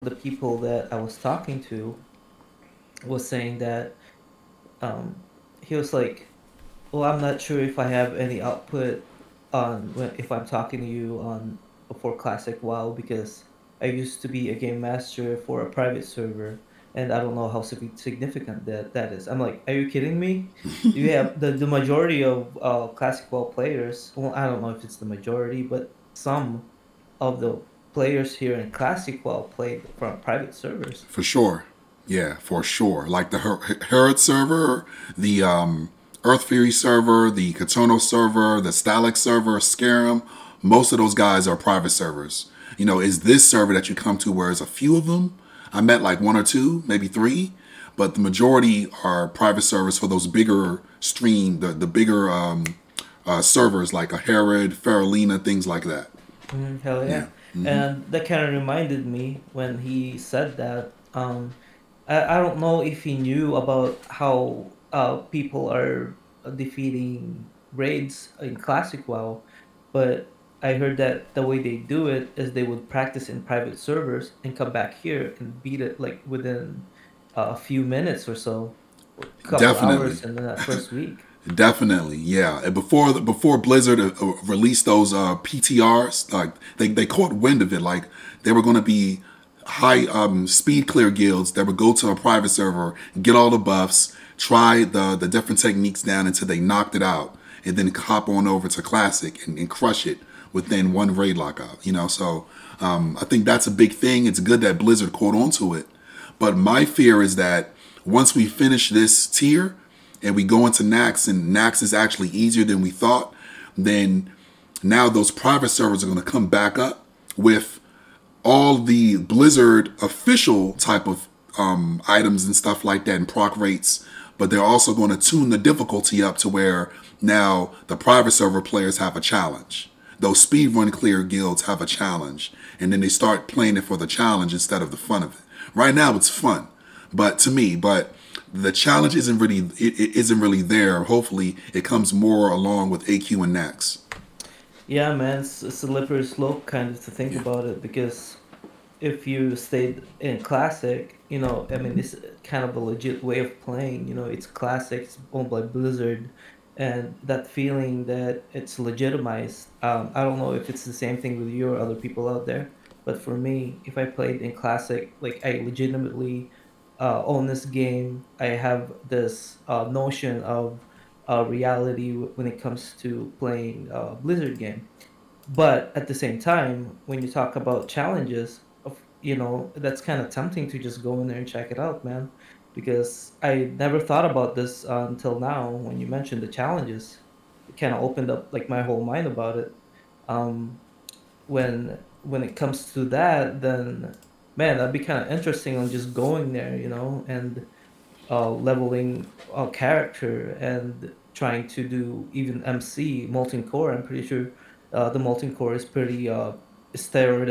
the people that I was talking to was saying that um, he was like, "Well, I'm not sure if I have any output on if I'm talking to you on for Classic WoW because I used to be a game master for a private server, and I don't know how significant that is." I'm like, "Are you kidding me? You have the majority of Classic WoW players. Well, I don't know if it's the majority, but some of the players here in Classic WoW played from private servers." For sure. Yeah, for sure. Like the Herod server, the Earth Fury server, the Katono server, the Stalax server, Scarum, most of those guys are private servers. Is this server that you come to where there's a few of them? I met like one or two, maybe three, but the majority are private servers for those bigger the bigger servers like a Herod, Faralina, things like that. Hell Yeah. yeah. And that kind of reminded me when he said that. I don't know if he knew about how people are defeating raids in Classic WoW, but I heard that the way they do it is they would practice in private servers and come back here and beat it like within a few minutes or so, or a couple Definitely. hours in that first week. Definitely, yeah. And before Blizzard released those PTRs, like they caught wind of it, like they were going to be high speed clear guilds that would go to a private server, get all the buffs, try the different techniques down until they knocked it out, and then hop on over to Classic and crush it within one raid lockout. So I think that's a big thing. It's good that Blizzard caught on to it, but my fear is that once we finish this tier and we go into Nax, and Nax is actually easier than we thought, then now those private servers are going to come back up with all the Blizzard official type of items and stuff like that and proc rates, but they're also going to tune the difficulty up to where now the private server players have a challenge. Those speedrun clear guilds have a challenge, and then they start playing it for the challenge instead of the fun of it. Right now, it's fun, but to me, but the challenge it isn't really there. Hopefully, it comes more along with AQ and Nax. Yeah, man, it's a slippery slope kind of to think Yeah, about it because if you stayed in classic, I mean, it's kind of a legit way of playing. It's classic, it's owned by Blizzard, and that feeling that it's legitimized. I don't know if it's the same thing with you or other people out there, but for me, if I played in classic, like I legitimately own this game, I have this notion of reality when it comes to playing Blizzard game. But at the same time, when you talk about challenges, that's kind of tempting to just go in there and check it out, man. Because I never thought about this until now when you mentioned the challenges. It kind of opened up like my whole mind about it. Um, when it comes to that, then man, that'd be kind of interesting on just going there, and leveling a character and trying to do even MC molten core. I'm pretty sure the molten core is pretty steroid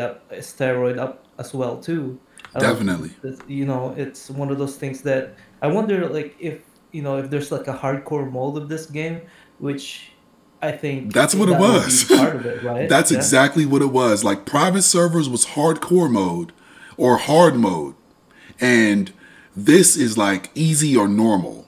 up as well too. I don't. definitely. It's one of those things that I wonder, like if there's like a hardcore mode of this game, which I think That's what it that would be was. part of it, right? That's Yeah. exactly what it was. Like private servers was hardcore mode or hard mode, and this is like easy or normal.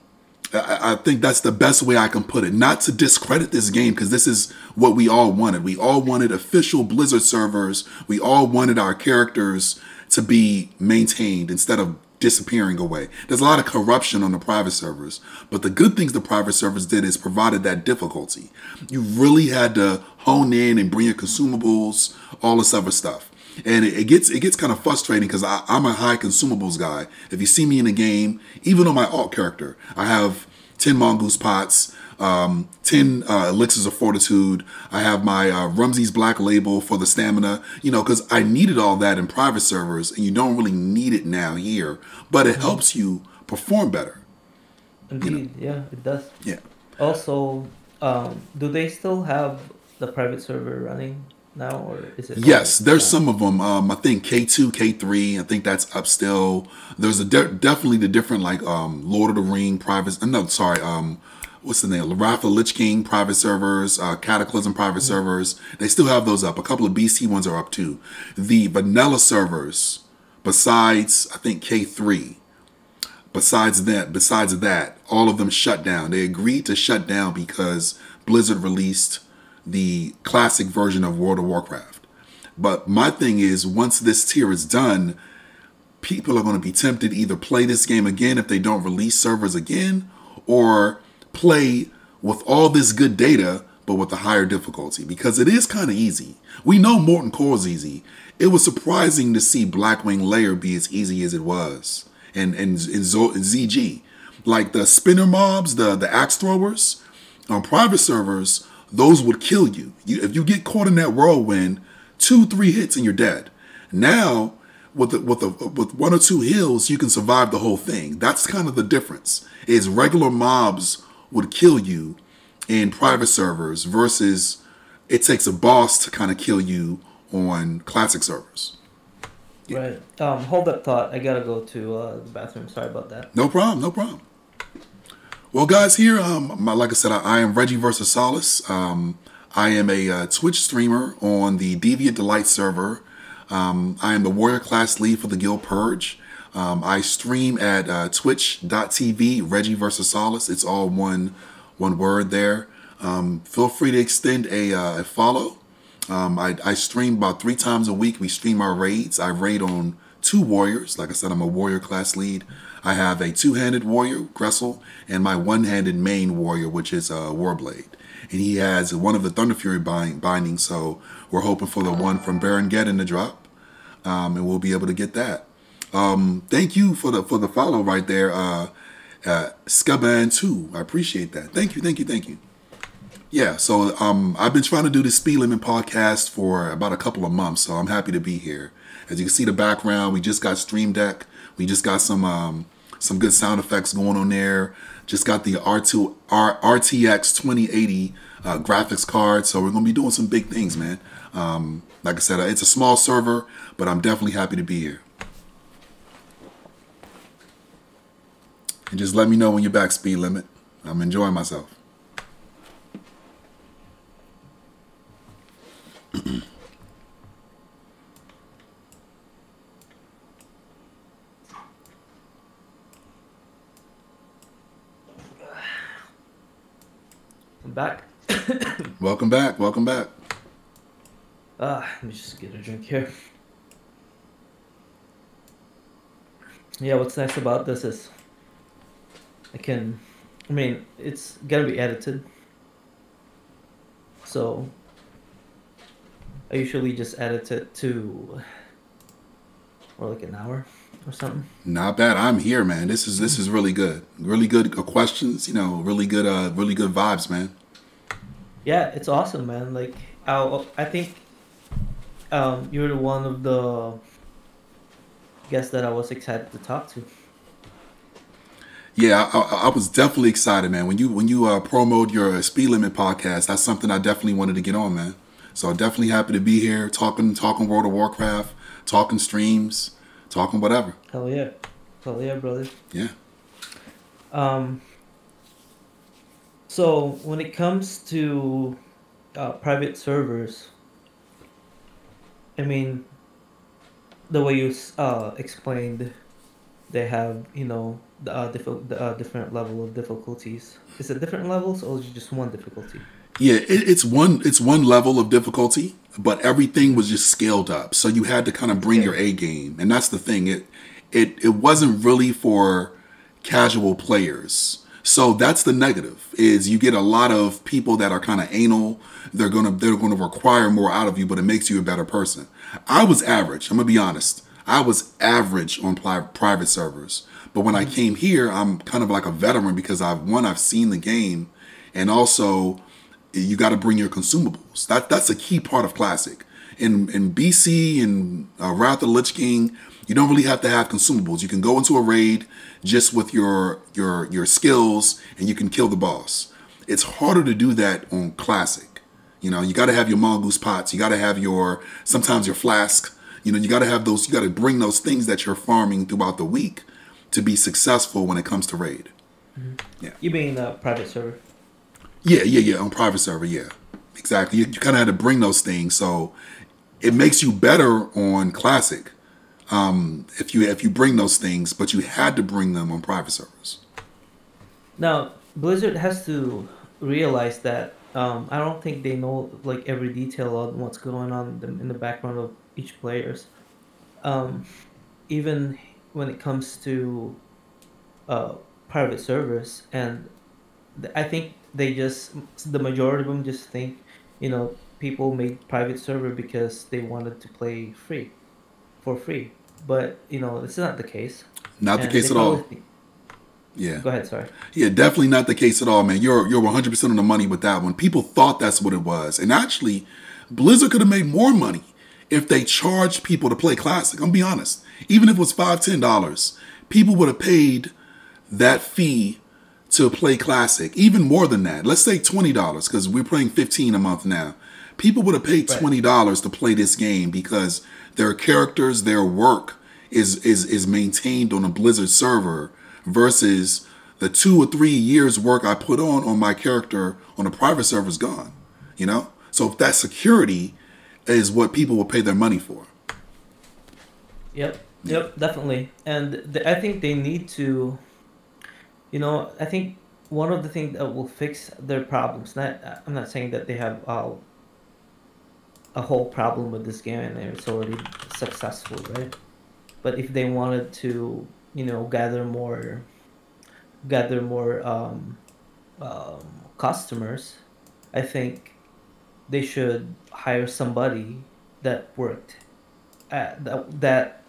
I think that's the best way I can put it. Not to discredit this game, because this is what we all wanted. We all wanted official Blizzard servers. We all wanted our characters to be maintained instead of disappearing away. There's a lot of corruption on the private servers, but the good things the private servers did is provided that difficulty. You really had to hone in and bring your consumables, all this other stuff. And it gets kind of frustrating because I'm a high consumables guy. If you see me in a game, even on my alt character, I have 10 mongoose pots, 10 elixirs of fortitude. I have my Rumsey's Black Label for the stamina, because I needed all that in private servers, and you don't really need it now here, but it Hmm. helps you perform better. You know, Indeed, yeah, it does. yeah. Also, do they still have the private server running now, or is it Yes, all there's gone? some of them. I think K2, K3. I think that's up still. There's definitely the different like Lord of the Ring private. No, sorry. What's the name? Wrath of the Lich King private servers, Cataclysm private servers. They still have those up. A couple of BC ones are up too. The vanilla servers, besides I think K3. Besides that, all of them shut down. They agreed to shut down because Blizzard released the classic version of World of Warcraft. But my thing is, once this tier is done, people are going to be tempted to either play this game again if they don't release servers again, or play with all this good data but with a higher difficulty, because it is kind of easy. We know Molten Core is easy. It was surprising to see Blackwing Lair be as easy as it was. And ZG, like the spinner mobs, the axe throwers on private servers, those would kill you. If you get caught in that whirlwind, 2-3 hits and you're dead. Now with one or two heals, you can survive the whole thing. That's kind of the difference. Is regular mobs would kill you in private servers versus it takes a boss to kind of kill you on classic servers. Right. Hold that thought. I gotta go to the bathroom. Sorry about that. No problem. No problem. Well, guys, here, like I said, I am Reggie versus Solace. I am a Twitch streamer on the Deviant Delight server. I am the warrior class lead for the Guild Purge. I stream at twitch.tv, Reggie versus Solace. It's all one word there. Feel free to extend a follow. I stream about 3 times a week. We stream our raids. I raid on 2 warriors. Like I said, I'm a warrior class lead. I have a 2-handed warrior, Gressel, and my 1-handed main warrior, which is Warblade. And he has one of the Thunder Fury bindings, so we're hoping for the one from Baron Geddon to drop, and we'll be able to get that. Thank you for the follow right there, Scaban2. I appreciate that. Thank you. Yeah, so I've been trying to do the Speed Limit podcast for about a couple of months, so I'm happy to be here. As you can see the background, we just got Stream Deck. We just got some good sound effects going on there. Just got the RTX 2080 graphics card, so we're going to be doing some big things, man. Like I said, it's a small server, but I'm definitely happy to be here. And just let me know when you're back, Speed Limit. I'm enjoying myself. I'm back. Welcome back. Let me just get a drink here. Yeah, what's nice about this is it's gonna be edited. So I usually just edit it to like an hour or something. Not bad. I'm here, man. This is really good. Really good questions. Really good vibes, man. Yeah, it's awesome, man. Like I think you're the one of the guests that I was excited to talk to. Yeah, I was definitely excited, man. When you promoted your Speed Limit podcast, that's something I definitely wanted to get on, man. So definitely happy to be here, talking World of Warcraft, talking streams, talking whatever. Hell yeah, brother. Yeah. So when it comes to private servers, I mean, the way you explained, they have the different level of difficulties. Is it different levels or is it just one difficulty? Yeah, it's one level of difficulty, but everything was just scaled up. So you had to kind of bring your A game, and that's the thing. It wasn't really for casual players. So that's the negative, is you get a lot of people that are kind of anal. They're gonna require more out of you, but it makes you a better person. I was average. I'm gonna be honest. I was average on private servers, but when I came here, I'm kind of like a veteran because I've seen the game, and also you got to bring your consumables. That's a key part of Classic. In BC and Wrath of the Lich King, you don't really have to have consumables. You can go into a raid just with your skills, and you can kill the boss. It's harder to do that on Classic. You got to have your mongoose pots. You got to have sometimes your flask. You got to have those. You got to bring those things that you're farming throughout the week to be successful when it comes to raid. Mm-hmm. Yeah. You mean private server? Yeah. On private server, yeah. Exactly. You kind of had to bring those things. So it makes you better on Classic. if you bring those things, but you had to bring them on private servers. Now, Blizzard has to realize that I don't think they know like every detail on what's going on in the background of each players. Um, Even when it comes to uh, private servers, and I think they just the majority of them just think, people made private server because they wanted to play free for free, but it's not the case, Not the and they case at probably all. think, Yeah. go ahead, sorry. Yeah, definitely not the case at all, man. You're 100% on the money with that one. People thought that's what it was. And actually, Blizzard could have made more money if they charged people to play Classic. I'm gonna be honest. Even if it was $5, $10, people would have paid that fee to play Classic. Even more than that. Let's say $20, because we're playing 15 a month now. People would have paid Right. $20 to play this game because their characters, their work is maintained on a Blizzard server versus the 2 or 3 years work I put on my character on a private server is gone. You know? So if that security is what people will pay their money for. Yep, Yeah. yep, definitely. And I think they need to, I think one of the things that will fix their problems. I'm not saying that they have a whole problem with this game and it's already successful, right? But if they wanted to, gather more um, customers, I think they should hire somebody that worked that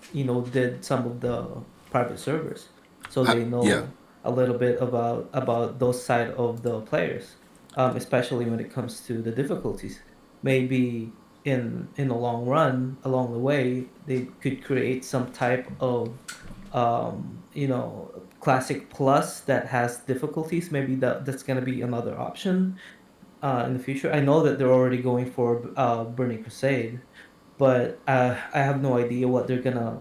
did some of the private servers, so they Yeah. know a little bit about those side of the players, especially when it comes to the difficulties. Maybe in the long run, along the way, they could create some type of classic plus that has difficulties. Maybe that's gonna be another option in the future. I know that they're already going for Burning Crusade, but I have no idea what they're gonna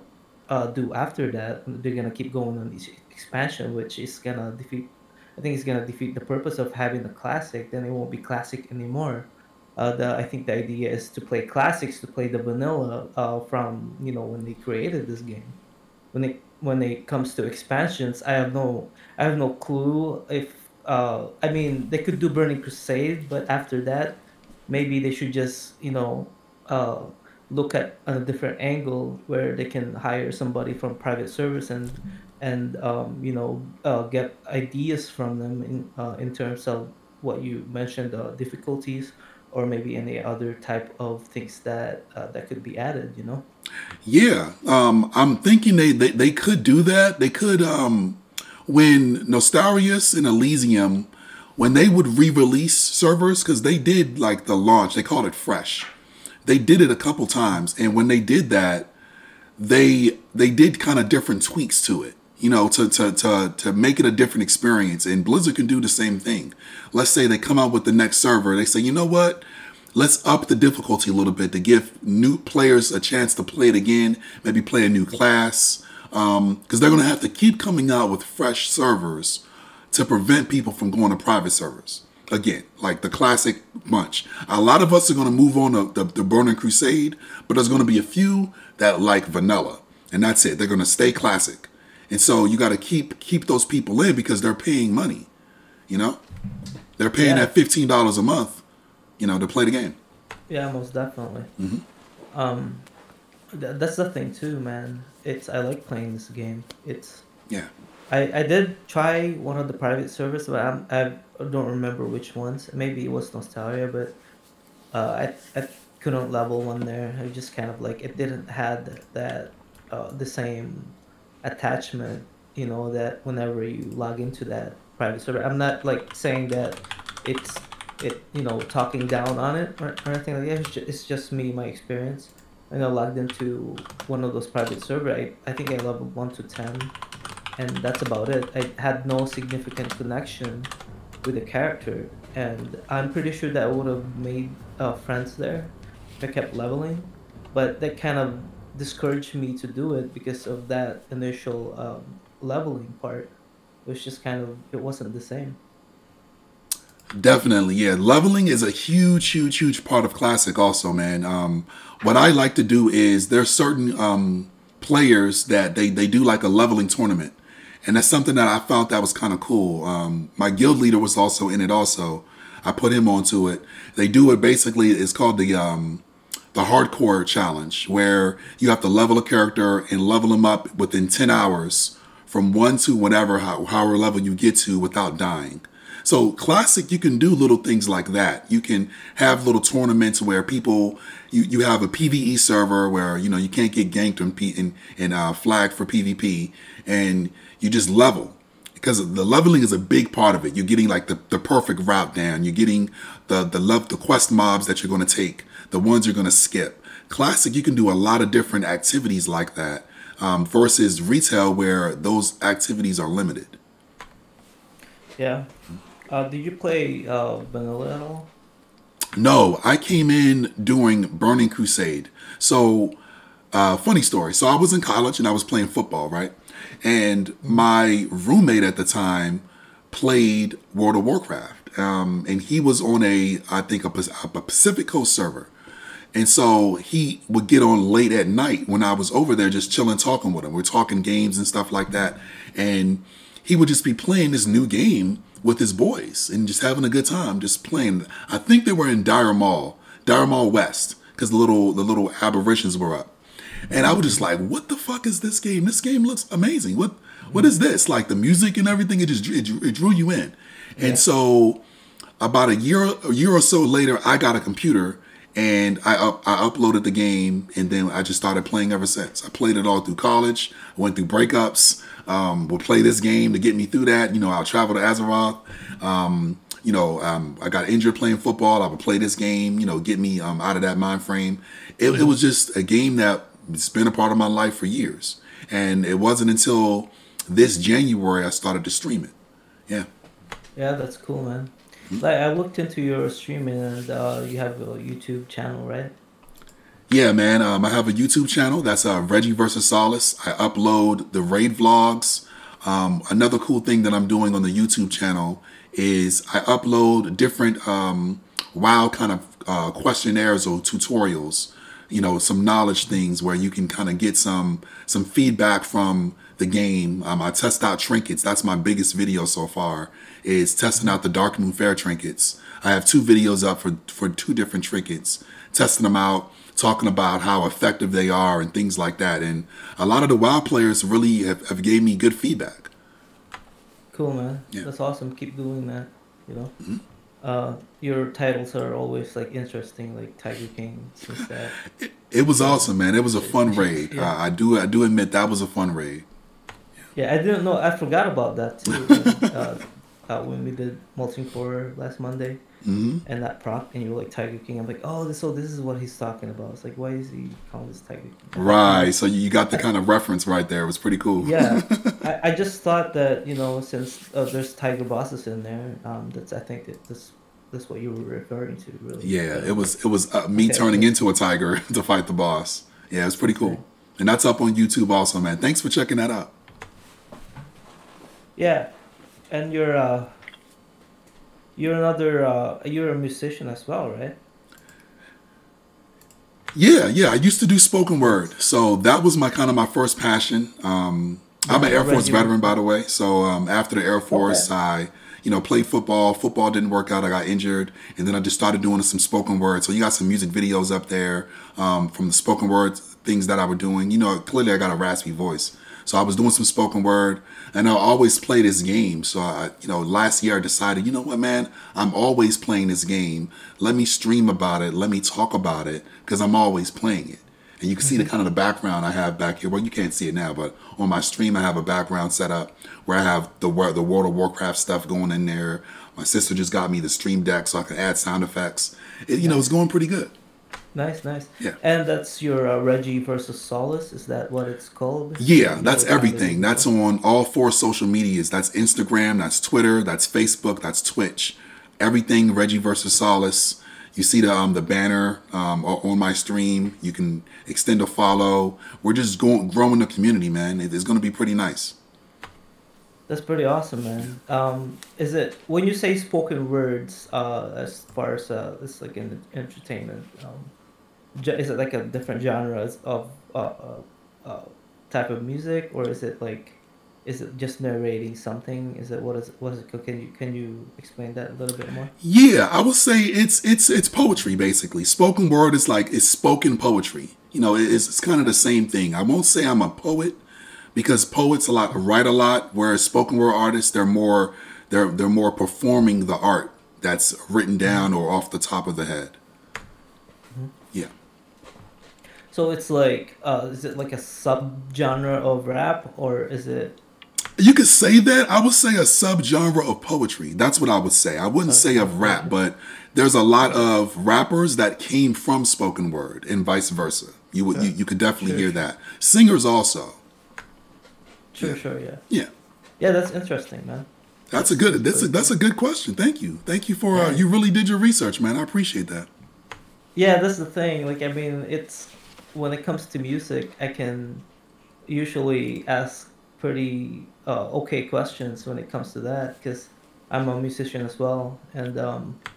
do after that. They're gonna keep going on this expansion, which is gonna defeat. I think it's gonna defeat the purpose of having the classic. Then it won't be classic anymore. I think the idea is to play classics, to play the vanilla from when they created this game. When it comes to expansions, I have no clue if I mean they could do Burning Crusade, but after that, maybe they should just uh, look at a different angle where they can hire somebody from private service and get ideas from them in terms of what you mentioned, difficulties, or maybe any other type of things that could be added. Yeah, I'm thinking they could do that. They could, when Nostarius and Elysium, when they would re-release servers, because they did like the launch, they called it fresh. They did it a couple times, and when they did that, they did kind of different tweaks to it, to make it a different experience. And Blizzard can do the same thing. Let's say they come out with the next server, they say, you know what? Let's up the difficulty a little bit to give new players a chance to play it again, maybe play a new class, because they're going to have to keep coming out with fresh servers to prevent people from going to private servers. Again, like the classic bunch. A lot of us are going to move on to the Burning Crusade, but there's going to be a few that like vanilla, and that's it. They're going to stay classic. And so you got to keep those people in because they're paying money, you know? They're paying Yeah, that $15 a month, to play the game. yeah, most definitely. Hmm. Um, that's the thing too, man. I like playing this game. Yeah. I did try one of the private servers, but I don't remember which ones. Maybe it was Nostalgia, but I couldn't level one there. I just kind of like it didn't had that the same attachment, that whenever you log into that private server. I'm not like saying that it's talking down on it or anything like that. It's just me, my experience. When I logged into one of those private server, I think I leveled 1 to 10, and that's about it. I had no significant connection with the character, and I'm pretty sure that I would have made friends there if I kept leveling, but that kind of discouraged me to do it because of that initial leveling part. It was just kind of it wasn't the same. Definitely, yeah. Leveling is a huge, huge, huge part of Classic also, man. What I like to do is there's certain players that they do like a leveling tournament, and that's something that I found that was kind of cool. My guild leader was also in it. Also, I put him onto it. They do it basically. It's called the hardcore challenge, where you have to level a character and level him up within 10 hours from one to whatever, however level you get to without dying. So classic, you can do little things like that. You can have little tournaments where people, you have a PvE server where, you know, you can't get ganked and flagged for PvP, and you just level. Because the leveling is a big part of it. You're getting like the perfect route down. You're getting the quest mobs that you're going to take, the ones you're going to skip. Classic, you can do a lot of different activities like that, versus retail where those activities are limited. Yeah. Did you play vanilla at all? No, I came in during Burning Crusade. So, funny story. So I was in college and I was playing football, right? And my roommate at the time played World of Warcraft, and he was on I think a Pacific Coast server. And so he would get on late at night when I was over there just chilling, talking with him. We're talking games and stuff like that. And he would just be playing this new game with his boys and just having a good time, just playing. I think they were in Dire Mall West, because the little aberrations were up. And I was just like, what the fuck is this game? This game looks amazing. What is this? Like the music and everything, it drew you in. And Yeah. so about a year or so later, I got a computer and I uploaded the game, and then I just started playing ever since. I played it all through college. I went through breakups. Would play this game to get me through that. You know, I'll travel to Azeroth. I got injured playing football. I would play this game, you know, get me out of that mind frame. It was just a game that it's been a part of my life for years. And it wasn't until this January I started to stream it. Yeah. Yeah, that's cool, man. Like I looked into your streaming and you have a YouTube channel, right? Yeah, man. I have a YouTube channel that's Reggie versus Solace. I upload the raid vlogs. Another cool thing that I'm doing on the YouTube channel is I upload different WoW kind of questionnaires or tutorials. You know, some knowledge things where you can kind of get some feedback from the game. I test out trinkets. That's my biggest video so far, is testing out the Dark Moon Fair trinkets. I have 2 videos up for 2 different trinkets, testing them out, talking about how effective they are and things like that. And a lot of the WoW players really have gave me good feedback. Cool, man. Yeah. That's awesome. Keep doing that. You know, your titles are always like interesting, like Tiger King, since that. It was awesome, man. It was a fun raid. Yeah. I do admit that was a fun raid. Yeah, I didn't know. I forgot about that too. When we did Molten Core last Monday, and that prompt, and you were like Tiger King. I'm like, oh, this is what he's talking about. It's like, why is he calling this Tiger King? Right. So you got the kind of reference right there. It was pretty cool. Yeah, I just thought that, you know, since there's tiger bosses in there, I think that that's what you were referring to, really. Yeah, But, it was me okay, turning okay. into a tiger to fight the boss. Yeah, it's pretty cool. And that's up on YouTube also, man. Thanks for checking that out. Yeah, and you're a musician as well, right? Yeah. I used to do spoken word, so that was my first passion. I'm an Air Force Reggie. veteran, by the way. So after the Air Force, Okay. I played football. Football didn't work out. I got injured, and then I just started doing some spoken word. So you got some music videos up there from the spoken word things that I were doing. You know, clearly I got a raspy voice, so I was doing some spoken word, and I always play this game. So last year I decided, you know what, man, I'm always playing this game. Let me stream about it. Let me talk about it, because I'm always playing it. And you can see the kind of the background I have back here. Well, you can't see it now, but on my stream, I have a background set up where I have the World of Warcraft stuff going in there. My sister just got me the Stream Deck so I can add sound effects. It's going pretty good. Nice, nice. Yeah. And that's your Reggie versus Solace. Is that what it's called? Yeah, You that's know, kind everything. That's on all 4 social medias. That's Instagram, that's Twitter, that's Facebook, that's Twitch. Everything Reggie versus Solace. You see the banner on my stream. You can extend a follow. We're just growing the community, man. It's going to be pretty nice. That's pretty awesome, man. Is it when you say spoken words? As far as it's like in entertainment. Is it like a different genre of type of music, or is it like, is it just narrating something? Is it what is it? Can you explain that a little bit more? Yeah, I would say it's poetry basically. Spoken word is like it's spoken poetry. It's kind of the same thing. I won't say I'm a poet because poets write a lot, whereas spoken word artists they're more performing the art that's written down or off the top of the head. Yeah. So it's like, is it like a subgenre of rap, or is it? You could say that. I would say a subgenre of poetry. That's what I would say. I wouldn't say Okay, of rap, okay, but there's a lot of rappers that came from spoken word and vice versa. sure, You could definitely sure, hear sure, that. Singers also. sure, Yeah. sure. Yeah, Yeah. yeah. That's interesting, man. That's pretty That's cool. a good question. Thank you. Thank you for Yeah, you really did your research, man. I appreciate that. yeah. That's the thing. Like, I mean, it's when it comes to music, I can usually ask pretty okay questions when it comes to that, because I'm a musician as well, and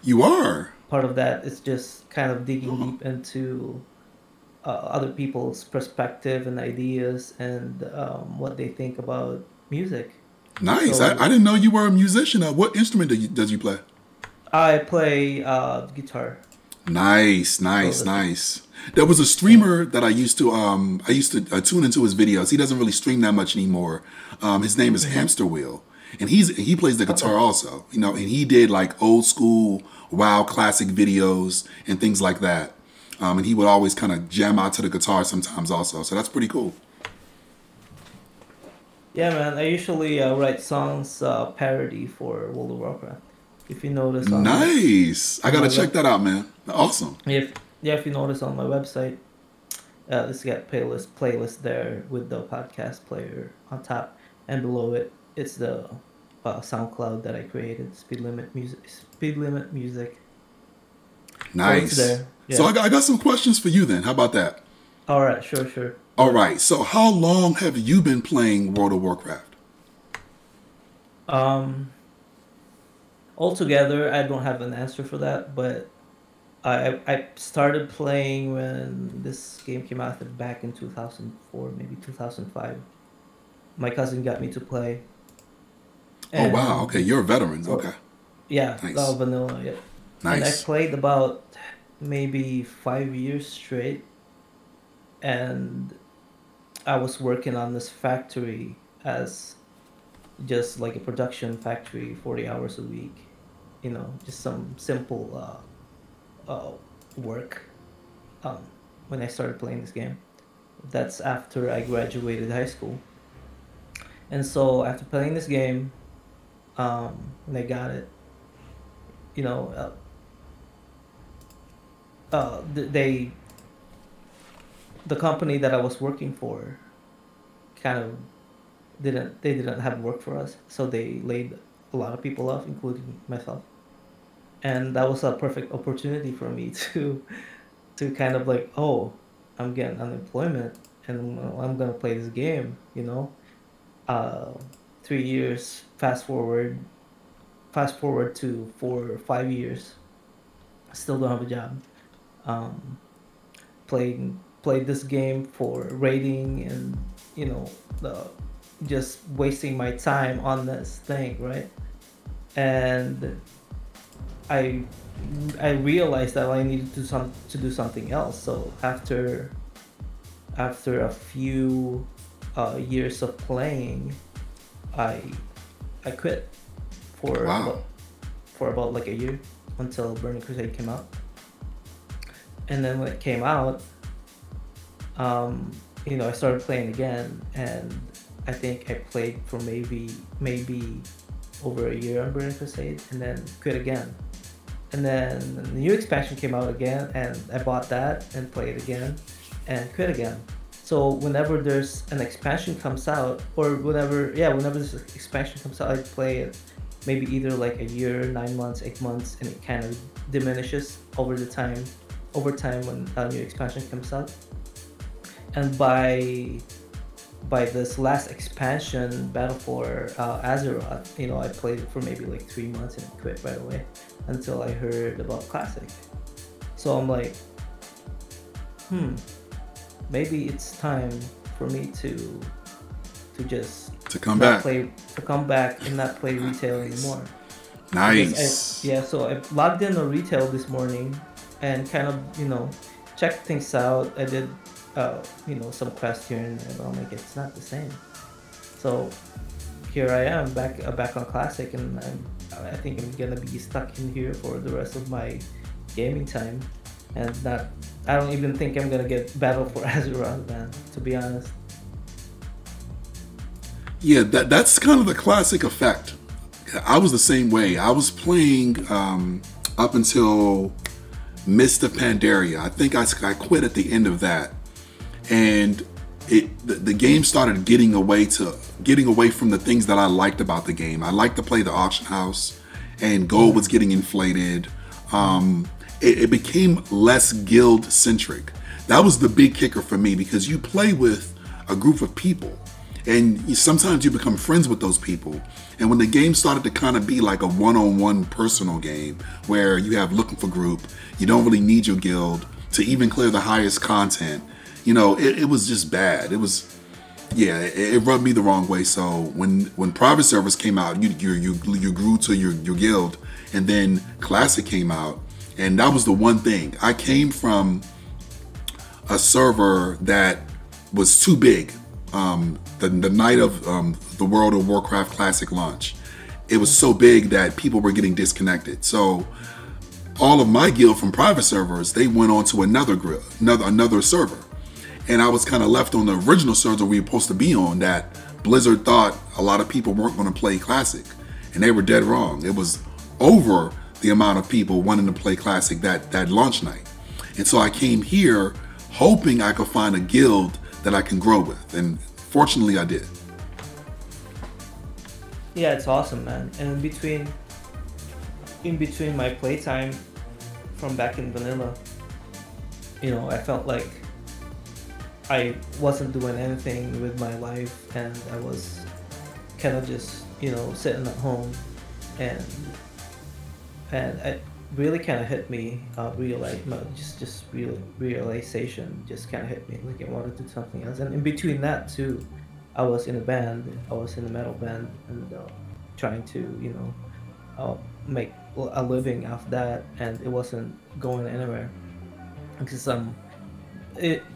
You are. part of that is just kind of digging deep into other people's perspective and ideas, and what they think about music. Nice. I So didn't know you were a musician. What instrument does you play? I play guitar. Nice, So nice, that's it. nice. There was a Yeah. streamer that I used to tune into his videos. He doesn't really stream that much anymore. His name is Mm-hmm. Hamster Wheel, and he plays the guitar Okay. also. And he did like old school WoW classic videos and things like that. And he would always kind of jam out to the guitar sometimes also. So that's pretty cool. Yeah, man. I usually write songs parody for World of Warcraft. If you notice Nice. I on my gotta check web, that out, man. Awesome. if yeah, if you notice on my website, it's got playlist there with the podcast player on top, and below it, it's the SoundCloud that I created. Speed Limit Music. Speed Limit Music. So it's Nice. there. So Yeah. I got some questions for you then. How about that? All right. Sure. Sure. All Go ahead. right. So how long have you been playing World of Warcraft? Um. Altogether, I don't have an answer for that, but I started playing when this game came out, I think back in 2004, maybe 2005. My cousin got me to play, Oh wow. Okay, and you're a veteran. so Okay. yeah, Nice. vanilla, yeah. And I Nice. played about maybe 5 years straight, and I was working on this factory as just like a production factory, 40 hours a week. Just some simple work, um, when I started playing this game. That's after I graduated high school. And so after playing this game, when I got it, you know, they the company that I was working for kind of didn't have work for us, so they laid a lot of people off, including myself. And that was a perfect opportunity for me to kind of like, oh, I'm getting unemployment, and I'm gonna play this game. Uh, 3 years fast forward to 4 or 5 years, I still don't have a job. Um, played this game for rating, and you know the just wasting my time on this thing, right? And I I realized that I needed to do something else. So after a few years of playing, I I quit for Wow. about for about like a year, until Burning Crusade came out. And then when it came out, um, I started playing again, and I think I played for maybe over a year on Burning Crusade, and then quit again. And then the new expansion came out again, and I bought that and played again, and quit again. So whenever there's an expansion comes out, or whenever this expansion comes out, I play it maybe either like a year, 9 months, 8 months, and it kind of diminishes over time when a new expansion comes out. And by this last expansion, Battle for Azeroth, I played it for maybe like 3 months and quit right away, until I heard about Classic. So I'm like, maybe it's time for me to just To come not back. play to come back and not play retail Nice. anymore. Because Nice. so I logged in on retail this morning and kind of, checked things out. I did, some quests here and there, but I'm like, it's not the same. So here I am back on classic, and I think I'm gonna be stuck in here for the rest of my gaming time, and not. I don't even think I'm gonna get Battle for Azeroth, man. To be honest. Yeah, that's kind of the classic effect. I was the same way. I was playing up until Mist of Pandaria. I think I quit at the end of that, and the game started getting away from the things that I liked about the game. I liked to play the auction house, and gold was getting inflated. It became less guild centric. That was the big kicker for me, because you play with a group of people, and sometimes you become friends with those people. And when the game started to kind of be like a one-on-one personal game where you have looking for group, you don't really need your guild to even clear the highest content. It was just bad. It was, yeah, it rubbed me the wrong way. So when private servers came out, you grew to your guild, and then classic came out, and that was the one thing. I came from a server that was too big. The night of the World of Warcraft Classic launch, it was so big that people were getting disconnected. So all of my guild from private servers, they went on to another server, and I was kind of left on the original server we were supposed to be on. That Blizzard thought a lot of people weren't going to play Classic, and they were dead wrong. It was over the amount of people wanting to play Classic that launch night, and so I came here hoping I could find a guild that I can grow with, and fortunately I did. Yeah, it's awesome, man. And in between my playtime from back in vanilla, I felt like I wasn't doing anything with my life, and I was kind of just, sitting at home, and it really kind of hit me, realization just kind of hit me, like I wanted to do something else. And in between that too, I was in a band. I was in a metal band, and trying to, make a living off that, and it wasn't going anywhere because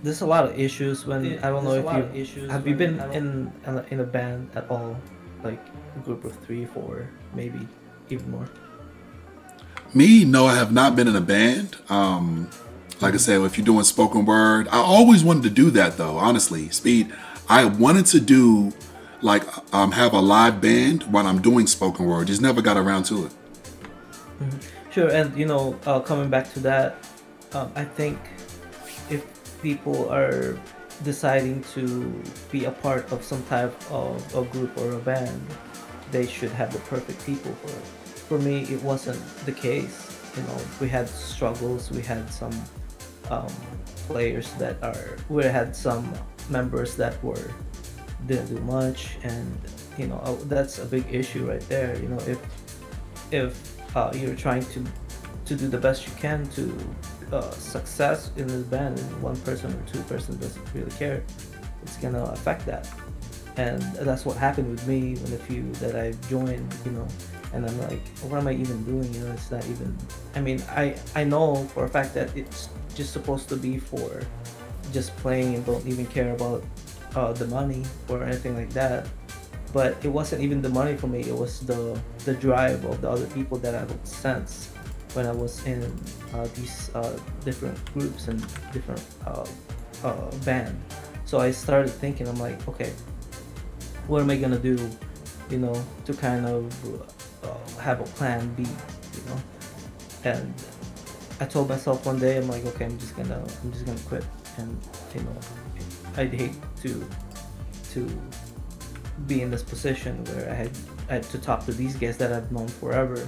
there's a lot of issues when I don't know if you been in a band at all, like a group of 3, 4, maybe even more. Me, no, I have not been in a band. Like I said, if you're doing spoken word, I always wanted to do that though, honestly. Speed, I wanted to do like have a live band when I'm doing spoken word. Just never got around to it. Sure, and coming back to that, I think if people are deciding to be a part of some type of a group or a band, they should have the perfect people for it. For me, it wasn't the case. We had struggles. We had some players we had some members that didn't do much, and that's a big issue right there. If you're trying to do the best you can to success in this band, and one person or two person doesn't really care, it's gonna affect that. And that's what happened with me when the few that I joined, and I'm like, what am I even doing? It's not even, I mean, I know for a fact that it's just supposed to be for just playing and don't even care about the money or anything like that. But it wasn't even the money for me, it was the drive of the other people that I would sense when I was in these different groups and different band. So I started thinking, I'm like, okay, what am I gonna do, to kind of have a plan B, and I told myself one day, I'm like, okay, I'm just gonna quit, and I'd hate to be in this position where I had to talk to these guys that I've known forever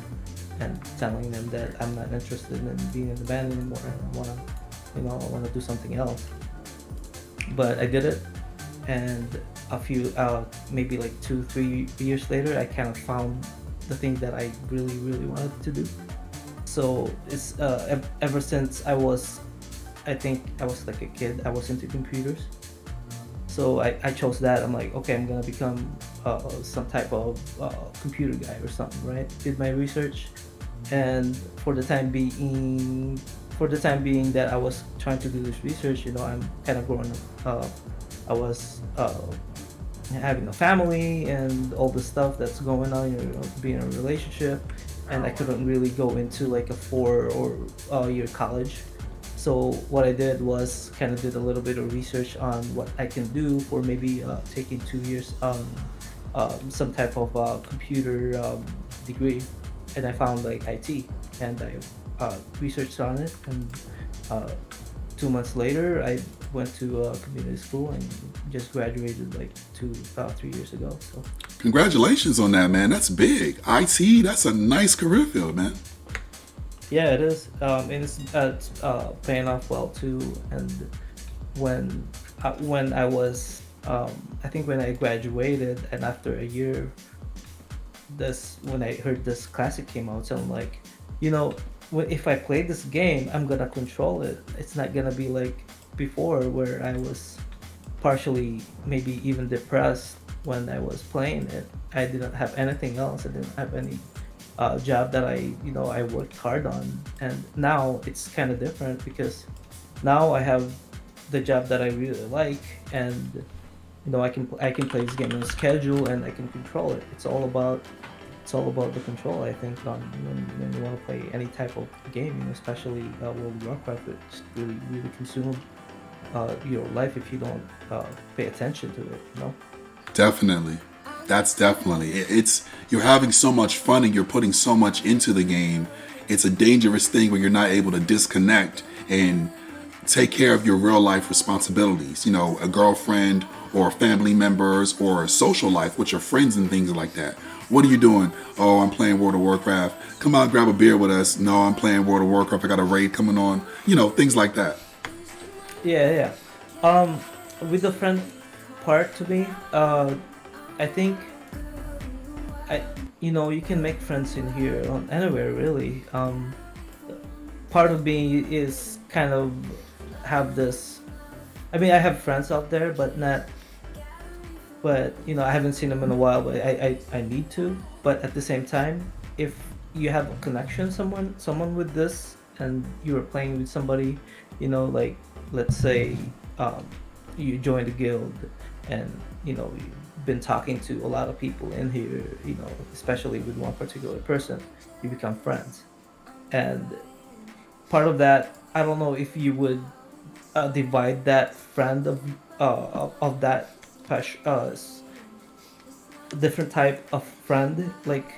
and telling them that I'm not interested in being in the band anymore, and I wanna do something else. But I did it, and a few maybe like 2-3 years later, I kind of found the thing that I really wanted to do. So it's ever since I think I was like a kid, I was into computers, So I chose that. I'm like, okay, I'm gonna become some type of computer guy or something, right? Did my research, and for the time being that I was trying to do this research, I'm kind of growing up. I was having a family and all the stuff that's going on, being in a relationship, and I couldn't really go into like a 4 or year college. So what I did was kind of did a little bit of research on what I can do for maybe taking 2 years some type of computer degree, and I found like IT, and I researched on it, and uh, 2 months later, I went to community school and just graduated like 3 years ago. So Congratulations on that, man. That's big. IT, that's a nice career field, man. yeah, it is, and it's paying off well too. And when I was, I think when I graduated, and after a year, this when I heard this classic came out, so I'm like, you know, if I play this game, I'm gonna control it. It's not gonna be like before where I was partially maybe even depressed when I was playing it. I didn't have anything else. I didn't have any job that I worked hard on. And now it's kind of different because now I have the job that I really like, and I can play this game on schedule, and I can control it. It's all about the control, I think, on when you want to play any type of game, especially World of Warcraft, which really really consume your life if you don't pay attention to it. Definitely. That's definitely. It's you're having so much fun and you're putting so much into the game. It's a dangerous thing when you're not able to disconnect and take care of your real life responsibilities. A girlfriend or family members or social life with your friends and things like that. What are you doing? Oh, I'm playing World of Warcraft. Come out, grab a beer with us. No, I'm playing World of Warcraft. I got a raid coming on. Things like that. Yeah, yeah. Um, with the friend part, to me, I think you can make friends in here on anywhere really. Part of me is kind of have this. I mean, I have friends out there, but not. But I haven't seen them in a while. But I need to. But at the same time, if you have a connection, someone with this, and you are playing with somebody, like let's say you joined a guild, and you've been talking to a lot of people in here, especially with one particular person, you become friends. And part of that, I don't know if you would divide that friend of that different type of friend, like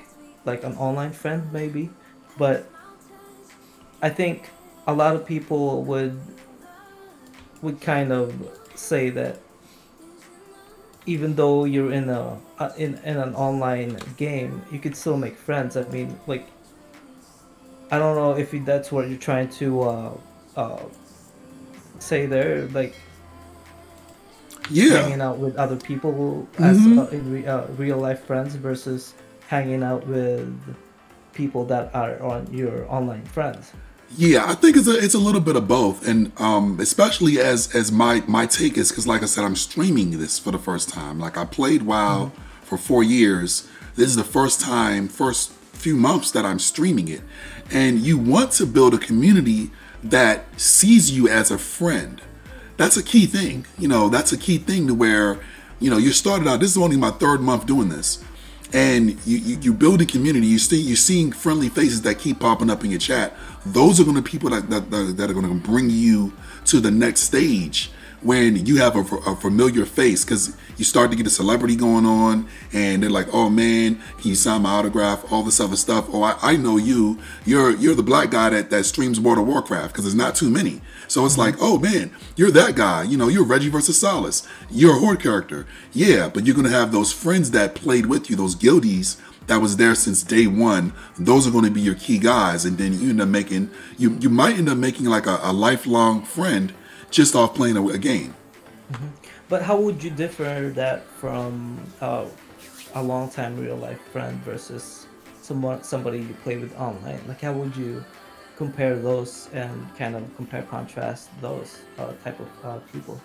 an online friend maybe. But I think a lot of people would kind of say that even though you're in an online game, you could still make friends. I mean, like, I don't know if that's what you're trying to say there, like Yeah. hanging out with other people as hmm real life friends versus hanging out with people that are on your online friends. Yeah, I think it's a little bit of both, and especially as my take is because, like I said, I'm streaming this for the first time. Like I played WoW Hmm. for 4 years. This is the first few months that I'm streaming it, and you want to build a community that sees you as a friend. That's a key thing. That's a key thing to where you started out. This is only my third month doing this, and you build a community. You're seeing friendly faces that keep popping up in your chat. Those are going to be people that are going to bring you to the next stage when you have a familiar face, because you start to get a celebrity going on, and they're like, oh man, can you sign my autograph, all this other stuff. Oh, I know you're the black guy that streams World of Warcraft, because there's not too many. So it's Hmm. like, oh man, you're that guy. You're Reggie versus Salas. You're a horde character. Yeah, but you're going to have those friends that played with you, those guildies that was there since day one. Those are going to be your key guys. And then you might end up making like a lifelong friend just off playing a game. Hmm. But how would you differ that from a long time real life friend versus somebody you play with online? Like, how would you compare those and kind of compare contrast those type of people?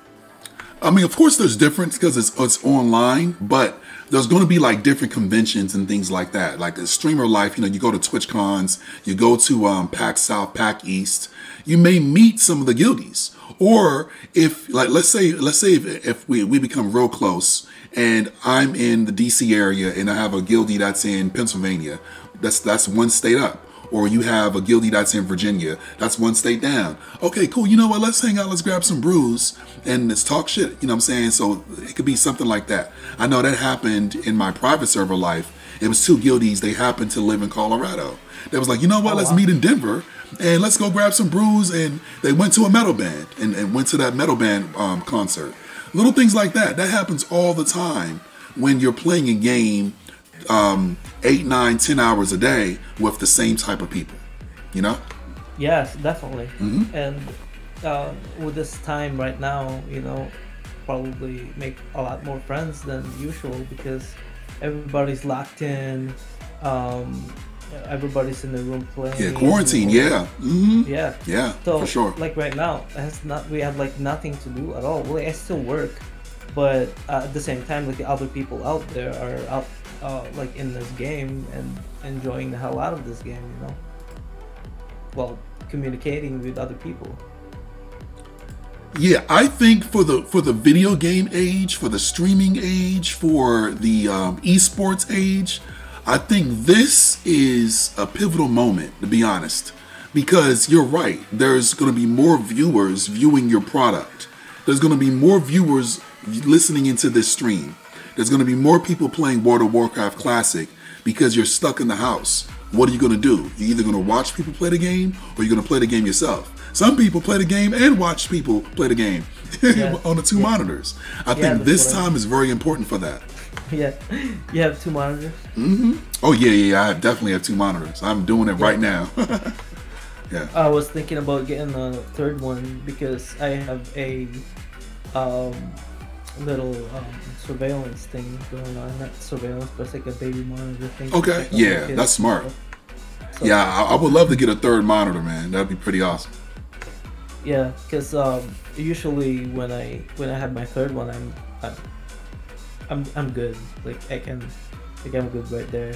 I mean, of course, there's difference because it's online, but there's going to be like different conventions and things like that. Like a streamer life, you go to Twitch cons, you go to PAX South, PAX East, you may meet some of the guildies. Or if, like, let's say if we become real close and I'm in the DC area and I have a guildie that's in Pennsylvania, that's one state up. Or you have a guildie that's in Virginia, that's one state down. Okay, cool. You know what? Let's hang out. Let's grab some brews and let's talk shit. You know what I'm saying? So it could be something like that. I know that happened in my private server life. It was two guildies. They happened to live in Colorado. They was like, you know what? Let's meet in Denver and let's go grab some brews. And they went to a metal band and went to that metal band concert. Little things like that. That happens all the time when you're playing a game 8, 9, 10 hours a day with the same type of people, you know? Yes, definitely. Mm-hmm. And with this time right now, probably make a lot more friends than usual because everybody's locked in. Everybody's in the room playing. Yeah, quarantine. Yeah. Mm-hmm. Yeah. Yeah. So for sure. like right now, we have like nothing to do at all. Well, I still work, but at the same time, like the other people out there are out. Like in this game and enjoying the hell out of this game, while communicating with other people. Yeah, I think for the video game age, for the streaming age, for the esports age, I think this is a pivotal moment, to be honest, because you're right. There's going to be more viewers viewing your product. There's going to be more viewers listening into this stream. There's going to be more people playing World of Warcraft Classic because you're stuck in the house. What are you going to do? You're either going to watch people play the game or you're going to play the game yourself. Some people play the game and watch people play the game on the two monitors. I think this time is very important for that. Yeah. You have two monitors? Mm-hmm. Oh, yeah. I definitely have two monitors. I'm doing it right now. Yeah. I was thinking about getting a third one because I have a little surveillance thing going on. Not surveillance, but it's like a baby monitor thing. Okay, yeah, that's smart. So, yeah, I would love to get a third monitor, man. That'd be pretty awesome. Yeah, because usually when I have my third one, I'm good. Like I'm good right there.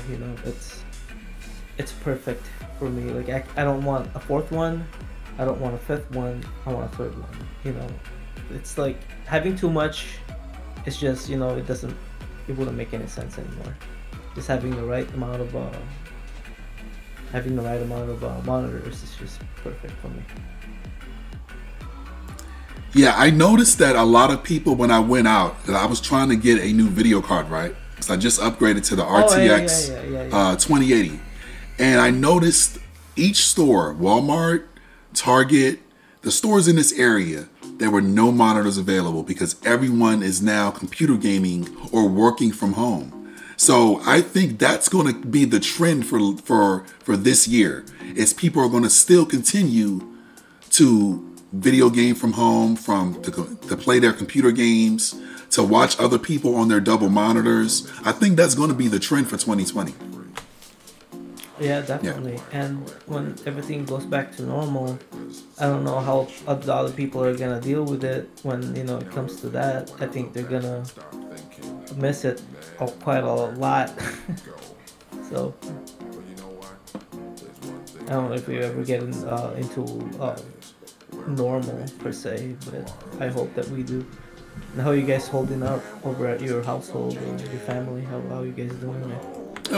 It's perfect for me. Like I don't want a fourth one. I don't want a fifth one. I want a third one. It's like having too much. It's just it wouldn't make any sense anymore. Just having the right amount of monitors is just perfect for me. Yeah, I noticed that a lot of people when I went out, that I was trying to get a new video card, right? Because I just upgraded to the RTX 2080, and I noticed each store, Walmart, Target, the stores in this area, there were no monitors available because everyone is now computer gaming or working from home. So I think that's going to be the trend for this year. Is people are going to still continue to video game from home, to play their computer games, to watch other people on their double monitors. I think that's going to be the trend for 2020. Yeah, definitely. Yeah. And when everything goes back to normal, I don't know how the other people are gonna deal with it when it comes to that. I think they're gonna miss it quite a lot. So I don't know if we ever get into normal per se, but I hope that we do. And how are you guys holding up over at your household and your family? How are you guys doing there?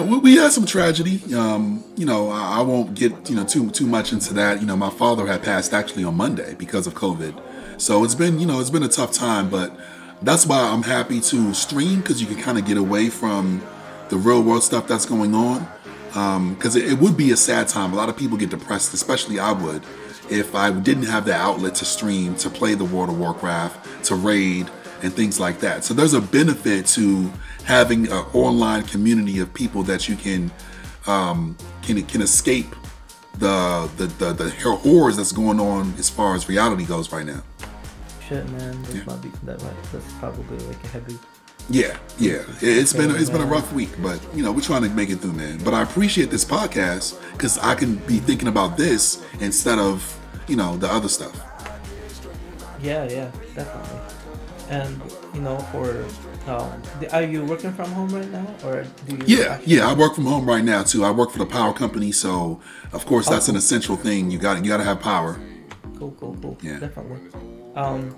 We had some tragedy. I won't get too much into that. My father had passed actually on Monday because of COVID, so it's been a tough time. But that's why I'm happy to stream, because you can kind of get away from the real world stuff that's going on. Because it would be a sad time. A lot of people get depressed, especially I would, if I didn't have the outlet to stream, to play the World of Warcraft, to raid, and things like that. So there's a benefit to having an online community of people that you can escape the horrors that's going on as far as reality goes right now. Shit, man, that's probably like a heavy. Yeah. It's been a rough week, but we're trying to make it through, man. But I appreciate this podcast because I can be thinking about this instead of the other stuff. Yeah, definitely. And for are you working from home right now, or do you Yeah, actually? yeah. I work from home right now too. I work for the power company, so of course Oh, that's an cool, essential thing. You got to have power. cool, cool, cool. Yeah. Definitely. Um,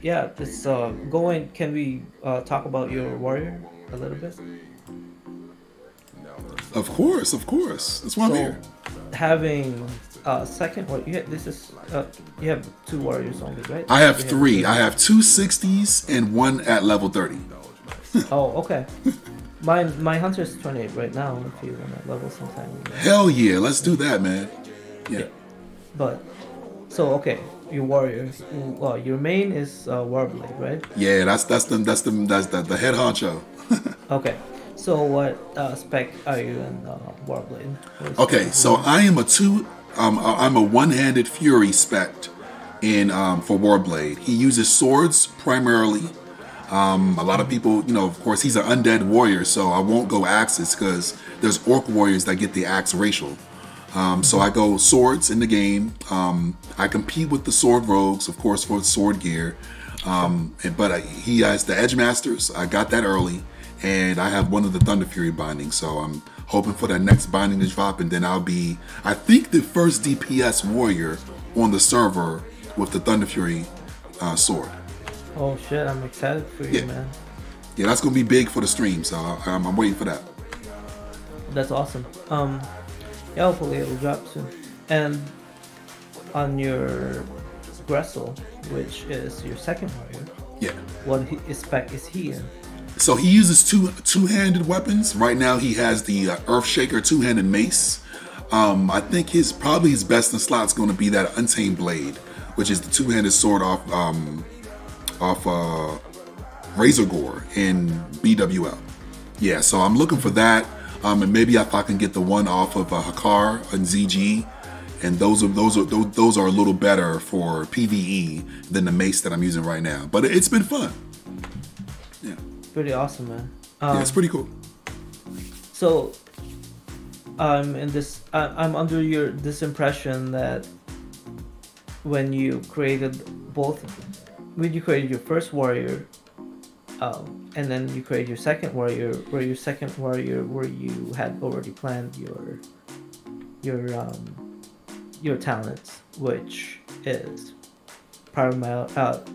yeah. This going. Can we talk about your warrior a little bit? Of course, of course. That's why I'm here. So, having second, what this is you have two warriors only, right? I have You have the three. I two. have two 60s and one at level 30. Oh, okay. My hunter's 28 right now. If you want to level sometime, Hell yeah, let's yeah, do that, man. Yeah. yeah. But so okay, your warrior. Your main is Warblade, right? Yeah, that's the head honcho. Okay. So what spec are you in Warblade? What is Okay, the so one? I am a two. I'm a one-handed fury spec in for Warblade. He uses swords primarily. A lot of people, of course, he's an undead warrior, so I won't go axes because there's orc warriors that get the axe racial. So I go swords in the game. I compete with the sword rogues, of course, for sword gear. Sure. But he has the Edge Masters. I got that early, and I have one of the Thunder Fury bindings. So I'm hoping for that next binding to drop, and then I'll be, I think, the first DPS warrior on the server with the Thunder Fury sword. Oh shit! I'm excited for you, Yeah, man. yeah, that's gonna be big for the stream. So I'm waiting for that. That's awesome. Yeah, hopefully it'll drop soon. And on your Gressel, which is your second warrior, Yeah. what spec is he in? So he uses two-handed weapons. Right now he has the Earthshaker two-handed mace. I think his best in slot's going to be that Untamed Blade, which is the two-handed sword off Razor Gore in BWL. Yeah, so I'm looking for that. And maybe if I can get the one off of Hakar and ZG, and those are a little better for PVE than the mace that I'm using right now. But it's been fun. Yeah, Pretty awesome, man. yeah, it's pretty cool. So I'm under this impression that when you created both, when you created your first warrior, and then you created your second warrior, where you had already planned your talents, which is paramount,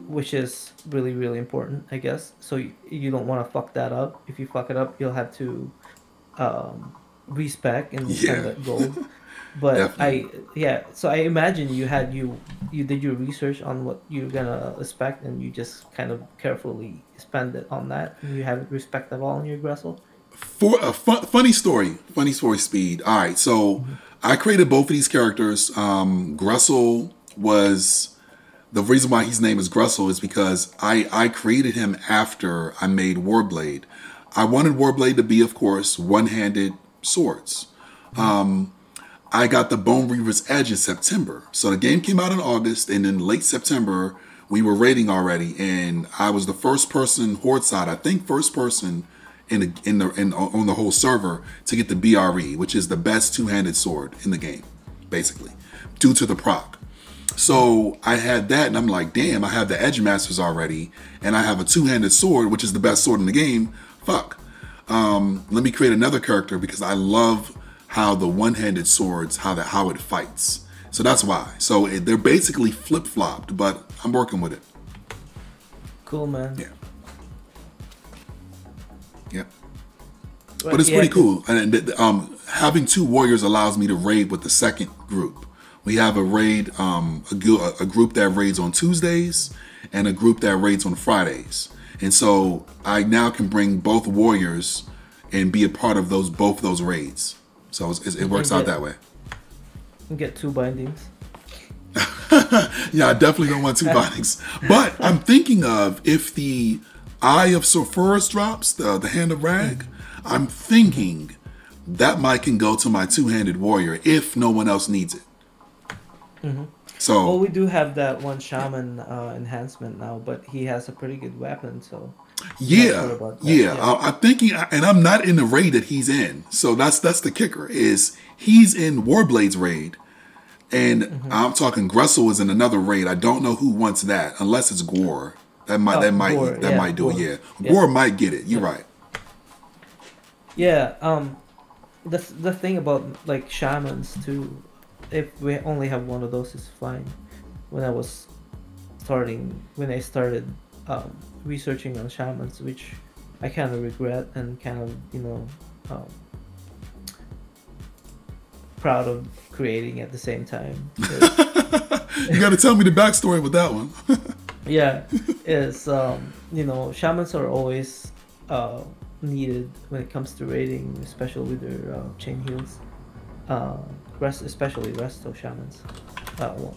which is really really important, I guess. So you don't want to fuck that up. If you fuck it up, you'll have to respec and spend Yeah, that gold. But definitely. so I imagine you did your research on what you're gonna expect, and you just kind of carefully spend it on that. And you haven't respect at all in your Gressel. For a funny story, Speed. All right, so Mm-hmm. I created both of these characters. Gressel was the reason why his name is Gressel is because I created him after I made Warblade. I wanted Warblade to be, of course, one-handed swords. I got the Bone Reaver's Edge in September. So the game came out in August, and in late September, we were raiding already, and I was the first person, Horde side, I think first person on the whole server to get the BRE, which is the best two-handed sword in the game, basically, due to the proc. So I had that, and I'm like, damn, I have the Edge Masters already, and I have a two-handed sword, which is the best sword in the game. Fuck. Let me create another character because I love how the one-handed swords, how it fights. So that's why. So they're basically flip-flopped, but I'm working with it. Cool, man. Yeah, yeah. But Right, it's yeah, pretty cause cool. And having two warriors allows me to raid with the second group. We have a raid, a group that raids on Tuesdays and a group that raids on Fridays. And so I now can bring both warriors and be a part of both those raids. So it and works out that way. get two bindings. Yeah, I definitely don't want two bindings. But I'm thinking of if the Eye of Sulphurus drops, the Hand of Rag, I'm thinking that might can go to my two-handed warrior if no one else needs it. Well, So we do have that one shaman enhancement now, but he has a pretty good weapon, so I'm not sure yeah, about that. yeah, Yeah. I'm thinking, and I'm not in the raid that he's in. So that's the kicker is he's in Warblade's raid, and Hmm. I'm talking Gressel is in another raid. I don't know who wants that unless it's Gore. Gore, that yeah, might do it. Gore, Yeah, yeah, Gore might get it. You're yeah, right. yeah. The thing about like shamans too, if we only have one of those, is fine. When I was when I started researching on shamans, which I kind of regret and kind of um, proud of creating at the same time. You got to tell me the backstory with that one. Yeah, is shamans are always uh, needed when it comes to raiding, especially with their chain heals. Uh, especially resto shamans.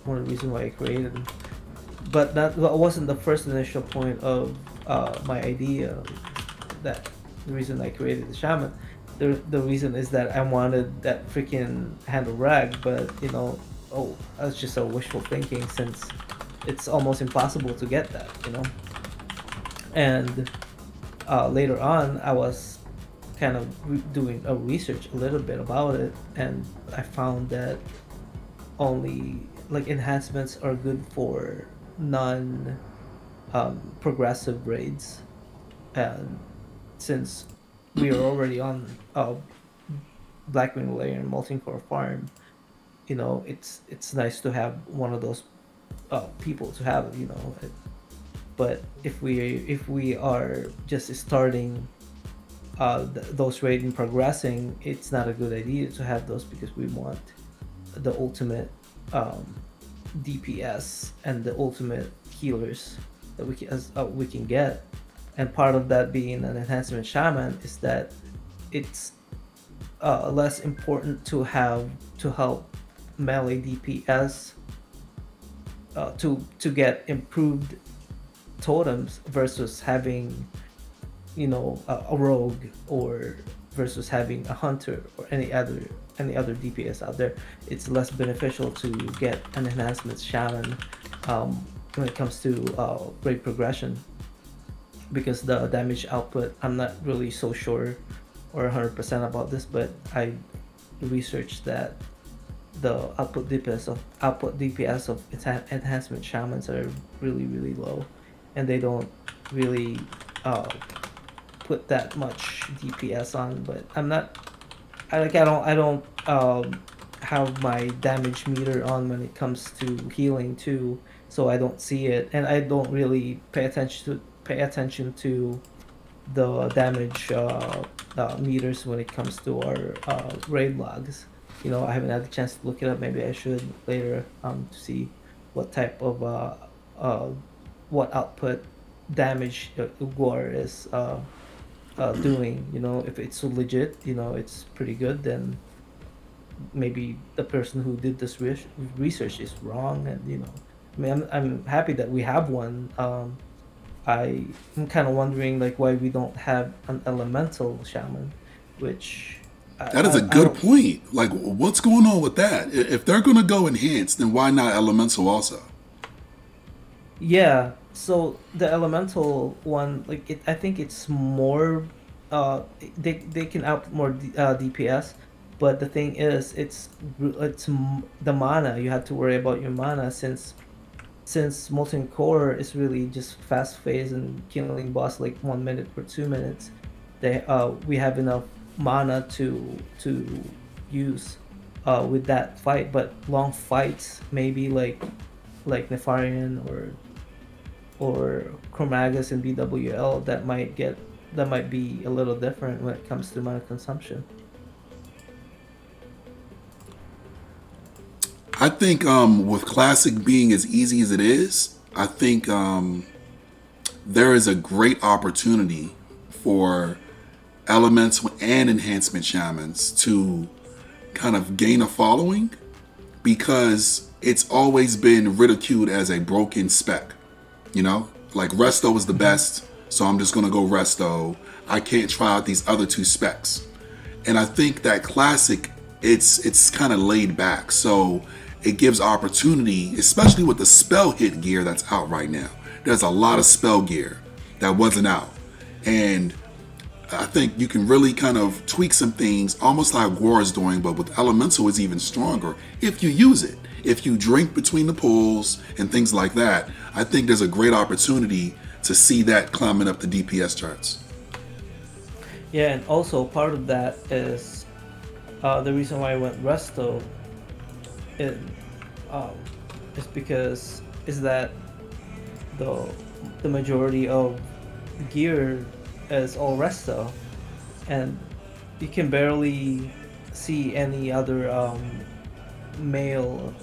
One of the reasons why I created them. But that wasn't the first initial point of my idea. That the reason I created the shaman. The reason is that I wanted that freaking handle rag, but that's just a wishful thinking since it's almost impossible to get that, And later on, I was kind of doing a research a little bit about it, and I found that only like enhancements are good for non progressive raids, and since we are already on Blackwing Layer and Molten Core Farm, it's nice to have one of those people to have but if we are just starting those raiding progressing, it's not a good idea to have those because we want the ultimate DPS and the ultimate healers that we can get. And part of that being an enhancement shaman is that it's less important to have to help melee DPS to get improved totems versus having a rogue, or versus having a hunter or any other DPS out there. It's less beneficial to get an enhancement shaman when it comes to raid progression, because the damage output, I'm not really so sure or 100% about this, but I researched that the output DPS of enhancement shamans are really low, and they don't really put that much DPS on. But I don't have my damage meter on when it comes to healing too, so I don't see it, and I don't really pay attention to the damage meters when it comes to our raid logs. I haven't had the chance to look it up. Maybe I should later to see what type of what output damage Gore is doing. If it's legit, it's pretty good, then maybe the person who did this research is wrong. And I mean, I'm happy that we have one. I'm kind of wondering like why we don't have an elemental shaman, which That is a I good don't. point. Like, what's going on with that? If they're going to go enhanced, then why not elemental also? Yeah, so the elemental one, like I think it's more. They can output more DPS, but the thing is, the mana. You have to worry about your mana since Molten Core is really just fast phase and killing boss like 1 minute or 2 minutes. We have enough mana to use with that fight, but long fights maybe like Nefarian or Chromagus and BWL, that might be a little different when it comes to mana consumption. I think with classic being as easy as it is, I think there is a great opportunity for elemental and enhancement shamans to kind of gain a following, because it's always been ridiculed as a broken spec. Like resto is the Hmm. best, so I'm just gonna go resto. I can't try out these other two specs. And I think that classic, it's kind of laid back, so it gives opportunity, especially with the spell hit gear that's out right now. There's a lot of spell gear that wasn't out, and I think you can really kind of tweak some things, almost like War is doing, but with elemental is even stronger if you use it. If you drink between the pulls and things like that, I think there's a great opportunity to see that climbing up the DPS charts. Yeah, and also part of that is the reason why I went resto is, um, is because is that the the majority of gear is all resto, and you can barely see any other male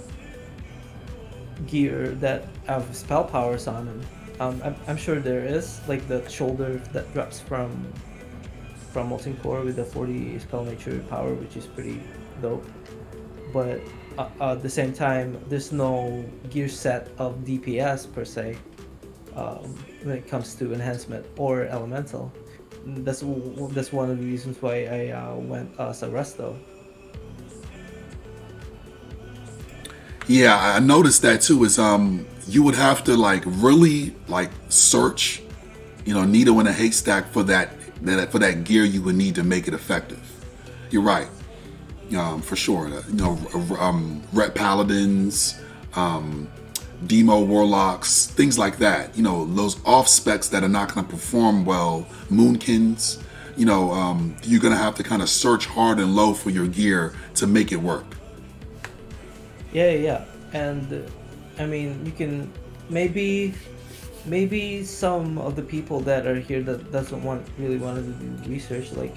gear that have spell powers on them. I'm sure there is, like the shoulder that drops from Molten Core with the 40 spell nature power, which is pretty dope. But at the same time, there's no gear set of DPS per se when it comes to enhancement or elemental. That's one of the reasons why I went as a resto. Yeah, I noticed that too. Is you would have to like really like search, needle in a haystack for that gear you would need to make it effective. You're right, for sure. Ret paladins, demo warlocks, things like that. Those off specs that are not going to perform well. Moonkins. You're going to have to kind of search hard and low for your gear to make it work. Yeah, and I mean, you can maybe some of the people that are here that doesn't really want to do research, like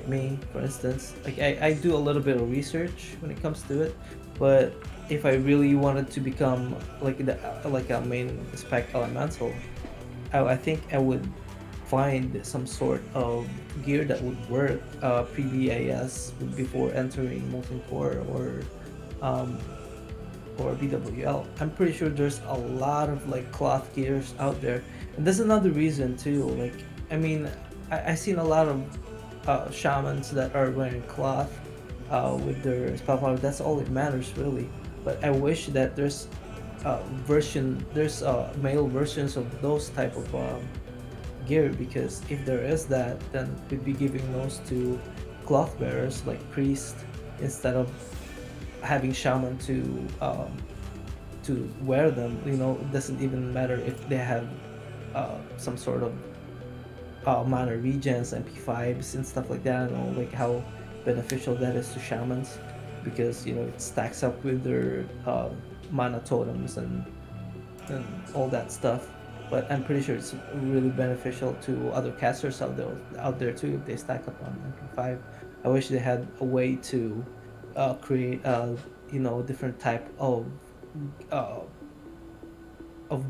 me, for instance. Like I do a little bit of research when it comes to it, but if I really wanted to become like a main spec elemental, I think I would find some sort of gear that would work pre-BAS before entering Molten Core or BWL. I'm pretty sure there's a lot of like cloth gears out there, and there's another reason too. Like, I mean, I seen a lot of shamans that are wearing cloth with their spell power. That's all it matters really. But I wish that there's male versions of those type of gear, because if there is that, then we'd be giving those to cloth bearers like priest instead of having shaman to wear them. It doesn't even matter if they have some sort of mana regens, MP5s and stuff like that. I don't know like how beneficial that is to shamans, because it stacks up with their mana totems and all that stuff. But I'm pretty sure it's really beneficial to other casters out there too if they stack up on MP5. I wish they had a way to create different type of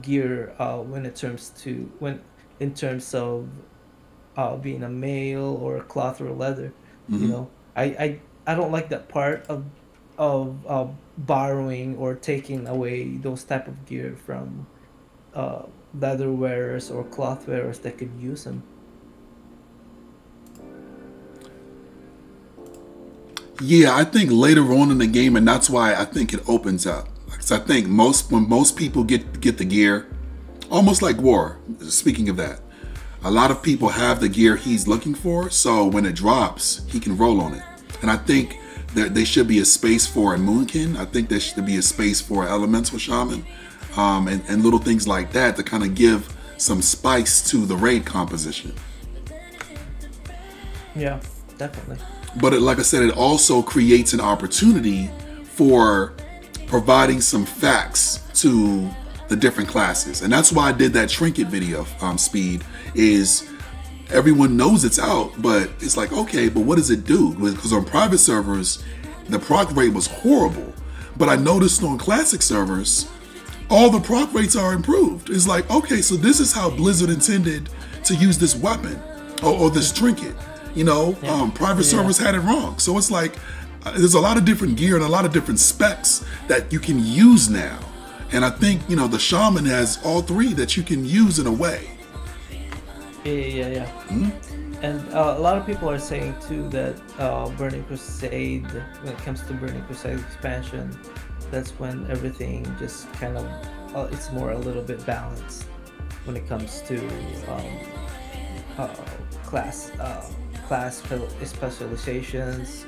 gear in terms of being a male or a cloth or leather. Mm-hmm. I don't like that part of borrowing or taking away those type of gear from leather wearers or cloth wearers that could use them. Yeah, I think later on in the game, and that's why I think it opens up. Because I think when most people get the gear, almost like War. Speaking of that, a lot of people have the gear he's looking for, so when it drops, he can roll on it. And I think there should be a space for a Moonkin. I think there should be a space for an Elemental Shaman, and little things like that to kind of give some spice to the raid composition. Yeah, definitely. But like I said, it also creates an opportunity for providing some facts to the different classes. And that's why I did that trinket video, Speed, is everyone knows it's out, but it's like, okay, but what does it do? Because on private servers, the proc rate was horrible. But I noticed on classic servers, all the proc rates are improved. It's like, okay, so this is how Blizzard intended to use this weapon or this trinket. Private servers had it wrong. So it's like, there's a lot of different gear and a lot of different specs that you can use now. And I think, the Shaman has all three that you can use in a way. Yeah. Mm-hmm. And a lot of people are saying too that Burning Crusade, when it comes to Burning Crusade expansion, that's when everything just kind of, it's more a little bit balanced when it comes to class specializations,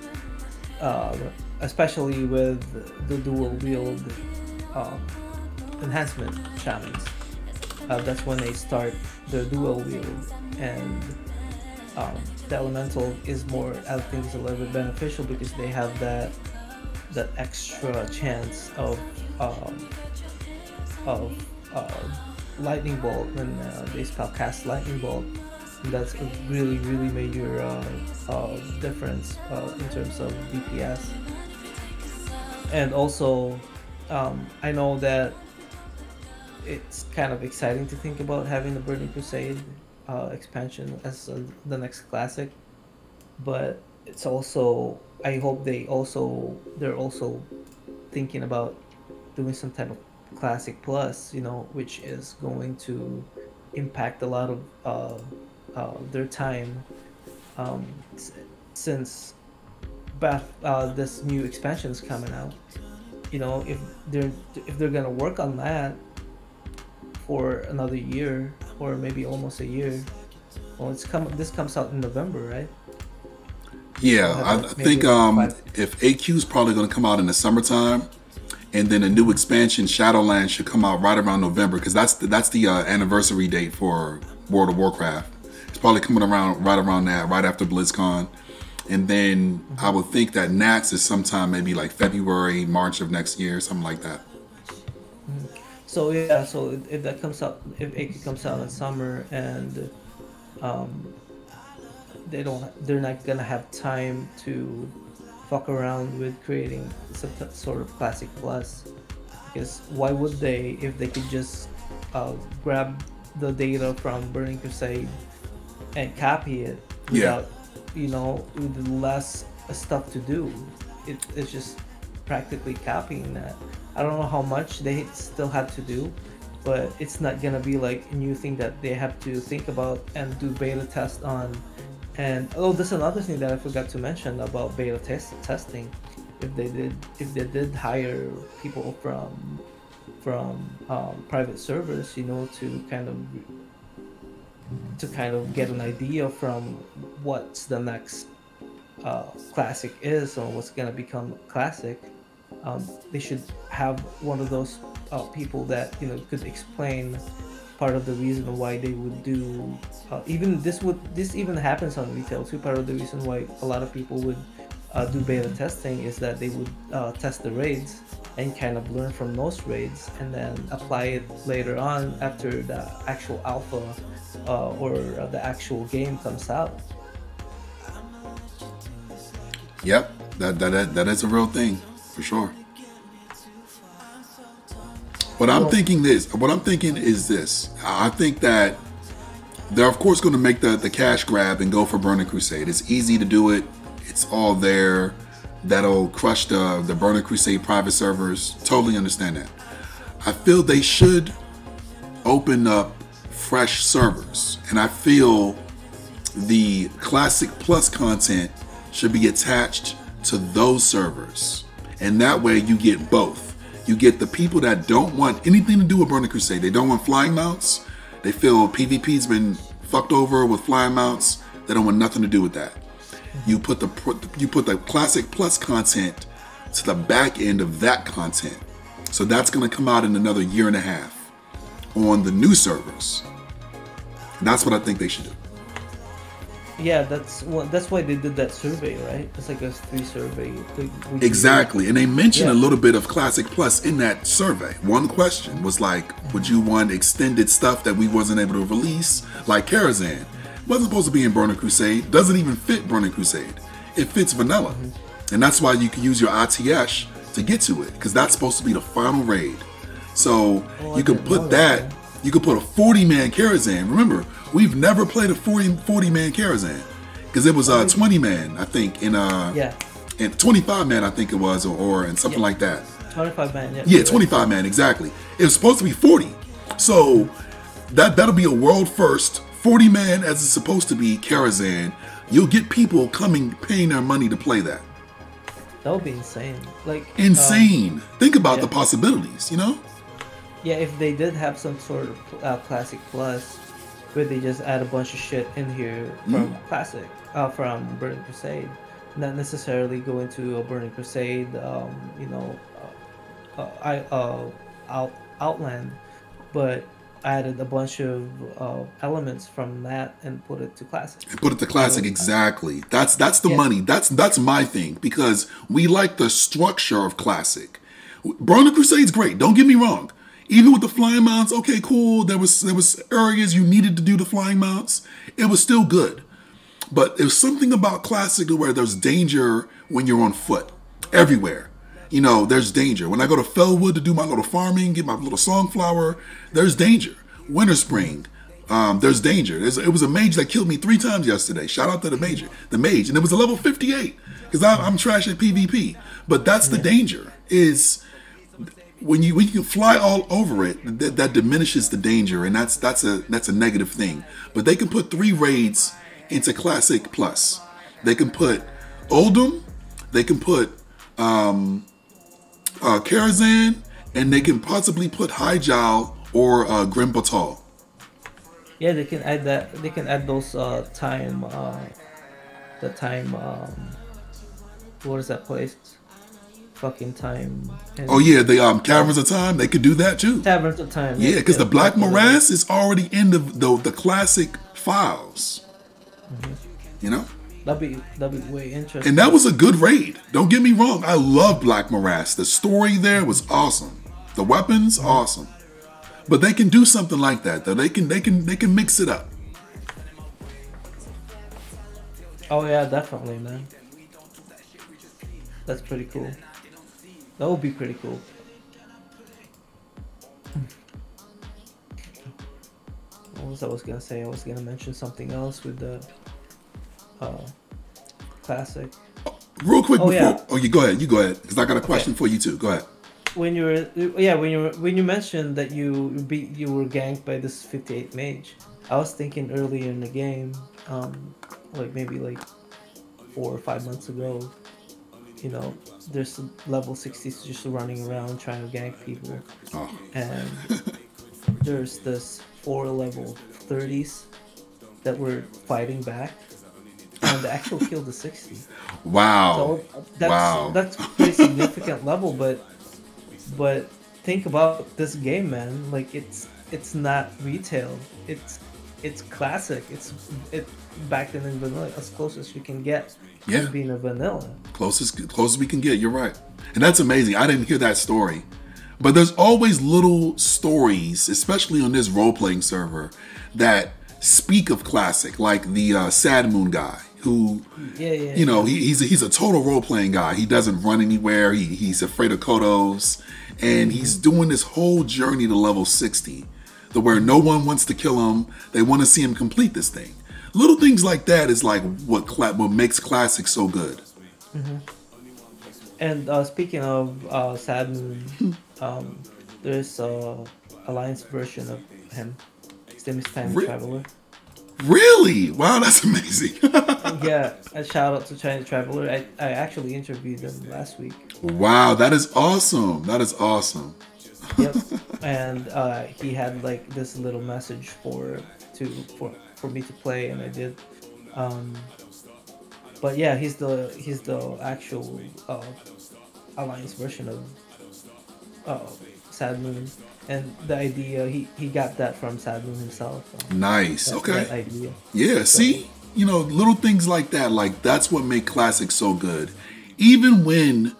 especially with the dual wield enhancement shamans. That's when they start the dual wield, and um, the elemental is more, I think, is a little bit beneficial because they have that extra chance of lightning bolt when they spell cast lightning bolt. And that's a really major difference in terms of DPS. And also, I know that it's kind of exciting to think about having the Burning Crusade expansion as the next classic, but it's also, I hope they're also thinking about doing some type of classic plus, which is going to impact a lot of their time, um, since this new expansion is coming out. If they're gonna work on that for another year or maybe almost a year. Well, this comes out in November, right? So we'll Yeah, have I like maybe think like 5. if AQ is probably going to come out in the summertime, and then a new expansion, Shadowlands, should come out right around November because that's the anniversary date for World of Warcraft. It's probably coming around right around that, right after BlizzCon, and then I Mhm. would think that Nats is sometime maybe like February, March of next year, something like that. Mhm. So yeah, so if that comes out, if AK comes out in summer, and um they're not gonna have time to fuck around with creating some sort of classic plus, because why would they if they could just uh, grab the data from Burning Crusade and copy it Yeah, without, with less stuff to do. It's just practically copying that. I don't know how much they still have to do, but it's not gonna be like a new thing that they have to think about and do beta test on. And oh, there's another thing that I forgot to mention about beta testing. If they did hire people from private servers, to kind of get an idea from what's the next classic is or what's gonna become classic. They should have one of those people that could explain part of the reason why they would do. Even this even happens on retail too. Part of the reason why a lot of people would do beta testing is that they would test the raids and kind of learn from those raids and then apply it later on after the actual alpha or the actual game comes out. yep, that is a real thing for sure. So What I'm thinking is this. I think that they're of course going to make the cash grab and go for Burning Crusade. It's easy to do it. It's all there. That'll crush the Burning Crusade private servers. Totally understand that. I feel they should open up fresh servers, and I feel the Classic Plus content should be attached to those servers, and that way you get both. You get the people that don't want anything to do with Burning Crusade. They don't want flying mounts. They feel PvP's been fucked over with flying mounts. They don't want nothing to do with that. mhm. You put the Classic Plus content to the back end of that content. So that's going to come out in another year and a half on the new servers. And that's what I think they should do. Yeah, that's why they did that survey, right? It's like a free survey. Would you? Exactly. And they mentioned a Yeah. little bit of Classic Plus in that survey. One question was like, would you want extended stuff that we wasn't able to release? Like Karazhan. Wasn't supposed to be in Burning Crusade. Doesn't even fit Burning Crusade. It fits vanilla. Mhm. And that's why you can use your ITS to get to it. Because that's supposed to be the final raid. So Oh, I you can didn't know put that. that, Yeah. you can put a 40-man Karazhan. Remember, we've never played a 40-man Karazhan. Because it was Oh, 20-man, I think, yeah, and 25-man, I think it was, or and something yeah. like that. 25 man. Yeah, Yeah, you're right. 25-man, exactly. It was supposed to be 40. So that'll be a world first. 40-man as it's supposed to be Karazhan. You'll get people coming, paying their money to play that. That would be insane. Like, Insane. Think about the yeah, possibilities, you know? yeah. If they did have some sort of classic plus, where they just add a bunch of shit in here Mhm. from classic, from Burning Crusade, not necessarily go into a Burning Crusade, I Outland, but added a bunch of elements from that and put it to classic. Put it to You classic, know, exactly. That's the yeah, money. That's my thing because we like the structure of classic. Burning Crusade's great. Don't get me wrong. Even with the flying mounts, okay, cool. There was areas you needed to do the flying mounts. It was still good, but there's something about classic where there's danger when you're on foot everywhere. There's danger. When I go to Fellwood to do my little farming, get my little songflower, there's danger. Winter Spring, there's danger. It was a mage that killed me 3 times yesterday. Shout out to the mage, and it was a level 58 because I'm trash at PvP. But that's the danger is when you can fly all over it, that diminishes the danger, and that's a negative thing. But they can put 3 raids into Classic Plus. They can put Oldham, they can put Karazhan, and they can possibly put Hyjal or Grim Batal. yeah. They can add that. They can add those time. The time. What is that place? Fucking time. Oh yeah, the Caverns of Time, they could do that too. Taverns of Time. Yeah, because the Black that's what it Morass is already in the classic files. You know? That'd be way interesting. And that was a good raid. Don't get me wrong. I love Black Morass. The story there was awesome. The weapons, awesome. But they can do something like that though. They can mix it up. Oh yeah, definitely, man. That's pretty cool. That would be pretty cool. What was I was gonna say? I was gonna mention something else with the classic. Real quick Oh, before yeah. you go ahead. You go ahead. Because I got a question Okay. for you too. Go ahead. When you mentioned that you were ganked by this 58 mage, I was thinking earlier in the game, like maybe like 4 or 5 months ago. There's level 60s just running around trying to gank people, Oh. and there's this 4 level 30s that were fighting back, and the actual killed the 60. Wow. So that's Wow. that's pretty significant level, but think about this game, man. Like it's not retail. It's classic. It back in vanilla, as close as you can get Yeah. to being a vanilla. Closest we can get. You're right, and that's amazing. I didn't hear that story, but there's always little stories, especially on this role playing server, that speak of classic, like the Sad Moon guy, who Yeah. he's a total role playing guy. He doesn't run anywhere. He's afraid of Kodos, and he's doing this whole journey to level 60, to where no one wants to kill him. They want to see him complete this thing. Little things like that is like what makes classic so good. And speaking of Sad Moon, there's a Alliance version of him. His name is Time Re- Traveler. Really? Wow, that's amazing. Yeah, a shout out to China Traveler. I actually interviewed him last week. Wow, that is awesome. That is awesome. Yep, and he had like this little message for me to play, and I did. But yeah, he's the actual Alliance version of Sad Moon, and the idea he got that from Sad Moon himself. Nice. That Okay. idea. Yeah, see? Little things like that, like that's what make classic so good. Even when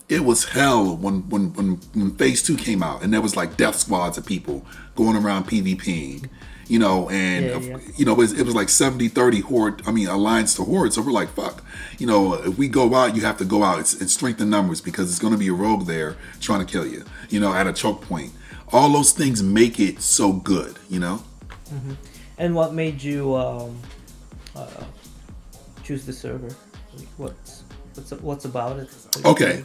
it was hell when Phase 2 came out and there was like death squads of people going around PvPing, and Yeah. it was like 70-30 horde, alliance to horde. So we're like, fuck, if we go out, you have to go out. It's strength in numbers because it's going to be a rogue there trying to kill you, at a choke point. All those things make it so good, And what made you choose the server? Like, what's about it? Okay,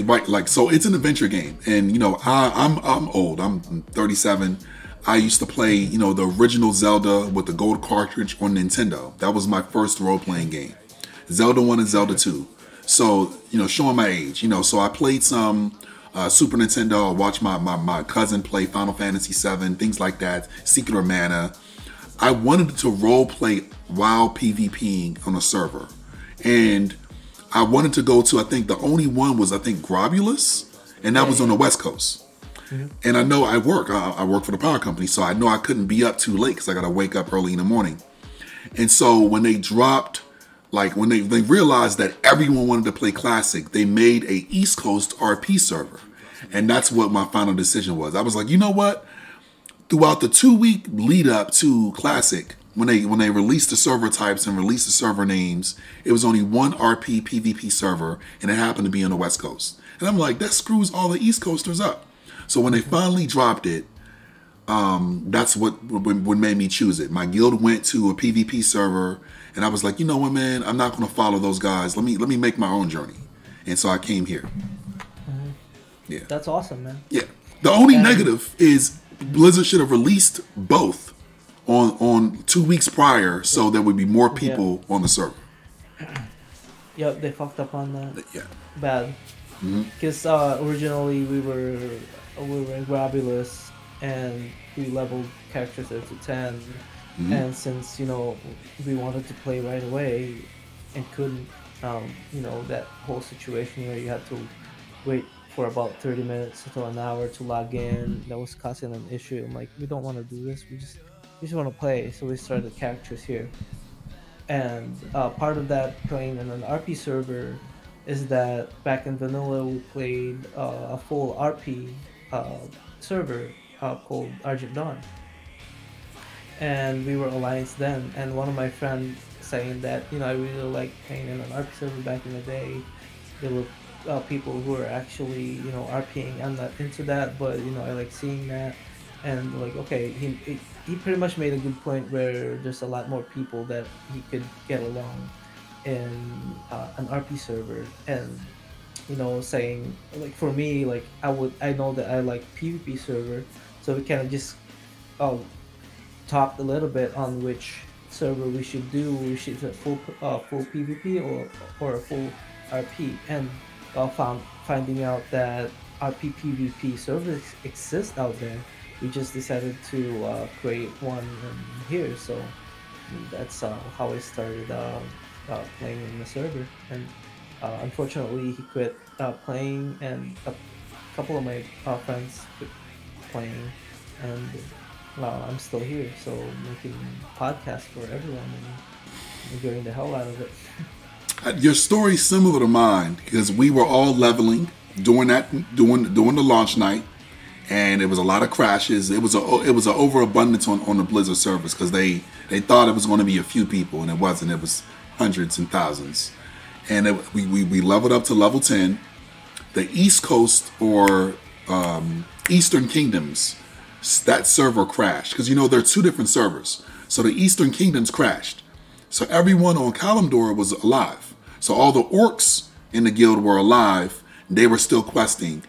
right. Like, so it's an adventure game, and I'm old. I'm 37. I used to play, the original Zelda with the gold cartridge on Nintendo. That was my first role playing game. Zelda 1 and Zelda 2. So, showing my age, so I played some Super Nintendo. I watched my cousin play Final Fantasy 7, things like that, Secret of Mana. I wanted to role play while PvPing on a server. And I wanted to go to, I think the only one was, Grobulus, and that was on the West Coast. Hmm. And I know I work for the power company, so I know I couldn't be up too late because I got to wake up early in the morning. And so when they dropped, like when they realized that everyone wanted to play Classic, they made a East Coast RP server. And that's what my final decision was. I was like, you know what? Throughout the 2-week lead up to Classic, when they released the server types and released the server names, it was only one RP PvP server, and it happened to be on the West Coast. And I'm like, that screws all the East Coasters up. So when they finally dropped it, that's what made me choose it. My guild went to a PvP server, and I was like, you know what, man, I'm not going to follow those guys. Let me make my own journey. And so I came here. Yeah. That's awesome, man. Yeah. The only And negative is Blizzard should have released both on 2 weeks prior, so there would be more people on the server. yep, they fucked up on that. Yeah. Bad. Hmm. Because originally we were in Grabulas and we leveled characters up to 10. Hmm. And since, we wanted to play right away and couldn't, that whole situation where you had to wait for about 30 minutes to an hour to log in, that was causing an issue. I'm like, we don't want to do this. We just want to play. So we started characters here. And part of that playing in an RP server is that back in vanilla we played a full RP server called Argent Dawn, and we were Alliance then. And one of my friends saying that I really like playing in an RP server back in the day. There were people who are actually RPing. I'm not into that, but I like seeing that. And like, okay, he pretty much made a good point where there's a lot more people that he could get along in an RP server. And saying, like, for me, like, I know that I like PvP server, so we kind of just talked a little bit on which server we should do. We should do full PvP or a full RP. And finding out that RP PvP servers exist out there, we just decided to create one here. So that's how I started playing in the server. And unfortunately, he quit playing, and a couple of my friends quit playing, and I'm still here. So making podcasts for everyone and enjoying the hell out of it. Your story's similar to mine because we were all leveling during the launch night, and it was a lot of crashes. It was an overabundance on the Blizzard servers because they thought it was going to be a few people, and it wasn't. It was hundreds and thousands. And we leveled up to level 10. The East Coast or Eastern Kingdoms, that server crashed because there are two different servers. So the Eastern Kingdoms crashed. So everyone on Kalimdor was alive. So all the orcs in the guild were alive. They were still questing.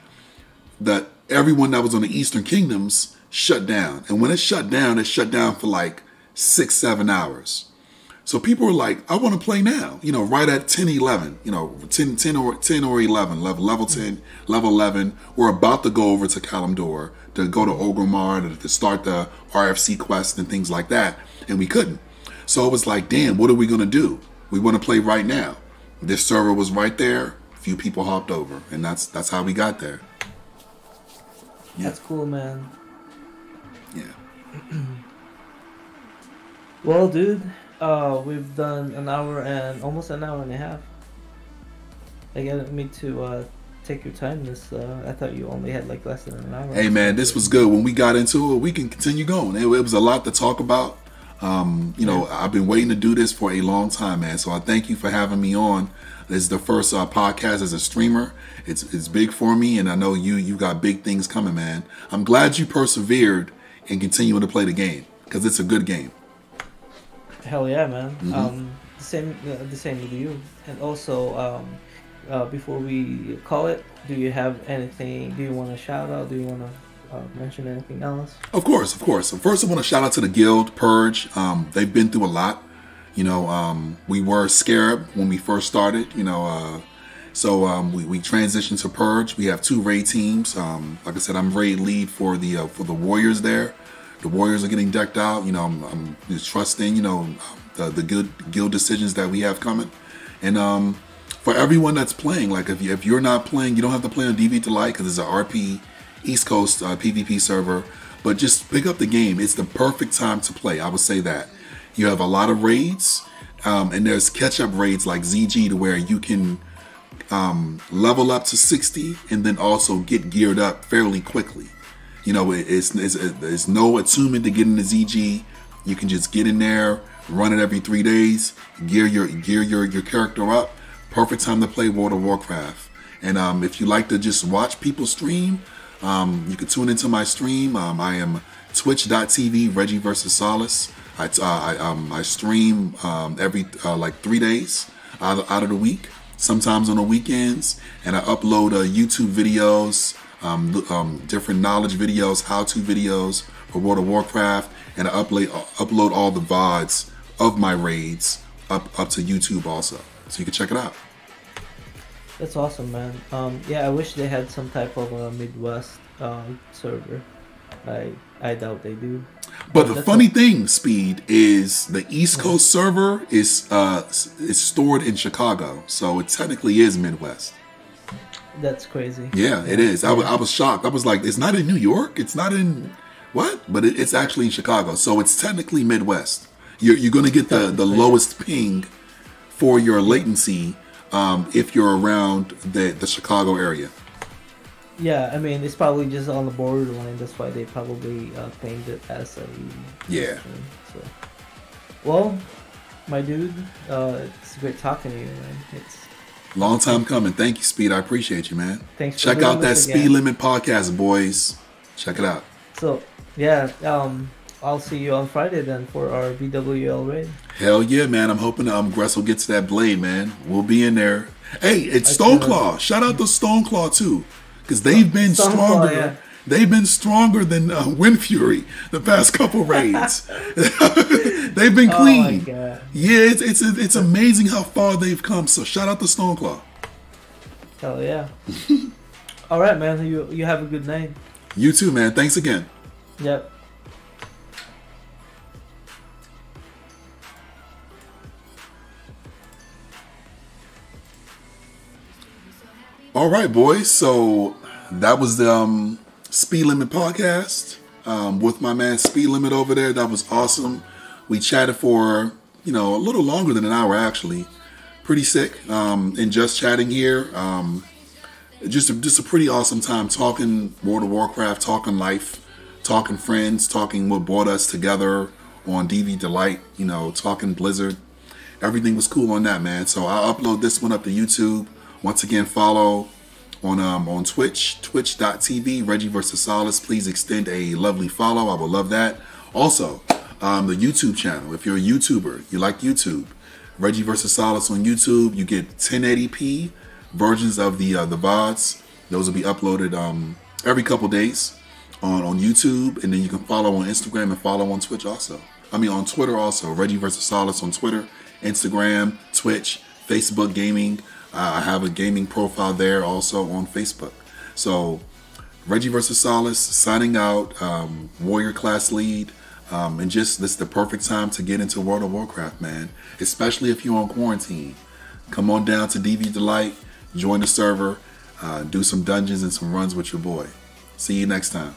That everyone that was on the Eastern Kingdoms shut down. And when it shut down for like 6-7 hours. So people were like, I want to play now, right at 10, 11, 10 or 11, level 10, level 11. We're about to go over to Kalimdor to go to Orgrimmar to start the RFC quest and things like that. And we couldn't. So it was like, damn, what are we going to do? We want to play right now. This server was right there. A few people hopped over, and that's how we got there. Yeah. That's cool, man. Yeah. Well, dude, we've done almost an hour and a half. I didn't mean to take your time. I thought you only had like less than an hour. Hey, man, this was good. When we got into it, we can continue going. It was a lot to talk about. I've been waiting to do this for a long time, man. So I thank you for having me on. This is the first podcast as a streamer. It's big for me, and I know you got big things coming, man. I'm glad you persevered and continuing to play the game because it's a good game. Hell yeah, man. Mm-hmm. The same with you. And also, before we call it, do you have anything? Do you want to shout out? Do you want to mention anything else? Of course. So first, I want to shout out to the guild, Purge. They've been through a lot. We were Scarab when we first started. So we transitioned to Purge. We have 2 raid teams. Like I said, I'm raid lead for the Warriors there. The Warriors are getting decked out. I'm just trusting. The guild decisions that we have coming. And for everyone that's playing, like if you're not playing, you don't have to play on DV to Light because it's an RP East Coast PvP server. But just pick up the game. It's the perfect time to play. I would say that. You have a lot of raids, and there's catch-up raids like ZG to where you can level up to 60 and then also get geared up fairly quickly. You know, it's no attunement to get into ZG. You can just get in there, run it every 3 days, gear your character up. Perfect time to play World of Warcraft. And if you like to just watch people stream, you can tune into my stream. I am twitch.tv Reggie vs. Solace. I stream every like 3 days out of the week, sometimes on the weekends, and I upload YouTube videos, different knowledge videos, how-to videos for World of Warcraft, and I upload all the VODs of my raids up to YouTube also, so you can check it out. That's awesome, man. Yeah, I wish they had some type of a Midwest server. I doubt they do. But the funny thing, Speed, is the East Coast server is stored in Chicago, so it technically is Midwest. That's crazy. Yeah, it is. I was shocked. I was like, it's not in New York. It's not in what? But it's actually in Chicago, so it's technically Midwest. You're going to get the lowest ping for your latency if you're around the Chicago area. Yeah, I mean, it's probably just on the borderline. That's why they probably claimed it as a... Yeah. So. Well, my dude, it's great talking to you, man. It's long time coming. Thank you, Speed. I appreciate you, man. Thanks. Check out that Speed Limit podcast, boys. Check it out. So, yeah, I'll see you on Friday then for our VWL raid. Hell yeah, man. I'm hoping Gress will get to that blade, man. We'll be in there. Hey, it's Stoneclaw. Shout out to Stoneclaw, too. Because they've been stronger. Yeah. They've been stronger than Wind Fury the past couple raids. They've been clean. Oh my God. Yeah, it's amazing how far they've come. So shout out to Stoneclaw. Hell yeah. All right, man. You have a good night. You too, man. Thanks again. Yep. All right, boys. So that was the Speed Limit podcast with my man Speed Limit over there. That was awesome. We chatted for a little longer than an hour actually. Pretty sick. And just chatting here. Just a pretty awesome time talking World of Warcraft, talking life, talking friends, talking what brought us together on DV Delight. Talking Blizzard. Everything was cool on that, man. So I'll upload this one up to YouTube. Once again, follow on Twitch, twitch.tv, Reggie vs. Solace. Please extend a lovely follow. I would love that. Also, the YouTube channel. If you're a YouTuber, you like YouTube, Reggie vs. Solace on YouTube. You get 1080p versions of the VODs. Those will be uploaded every couple days on YouTube. And then you can follow on Instagram and follow on Twitch also. On Twitter also. Reggie vs. Solace on Twitter, Instagram, Twitch, Facebook Gaming. I have a gaming profile there also on Facebook. So Reggie vs. Solace signing out, Warrior Class Lead, and just this is the perfect time to get into World of Warcraft, man. Especially if you're on quarantine. Come on down to DV Delight, join the server, do some dungeons and some runs with your boy. See you next time.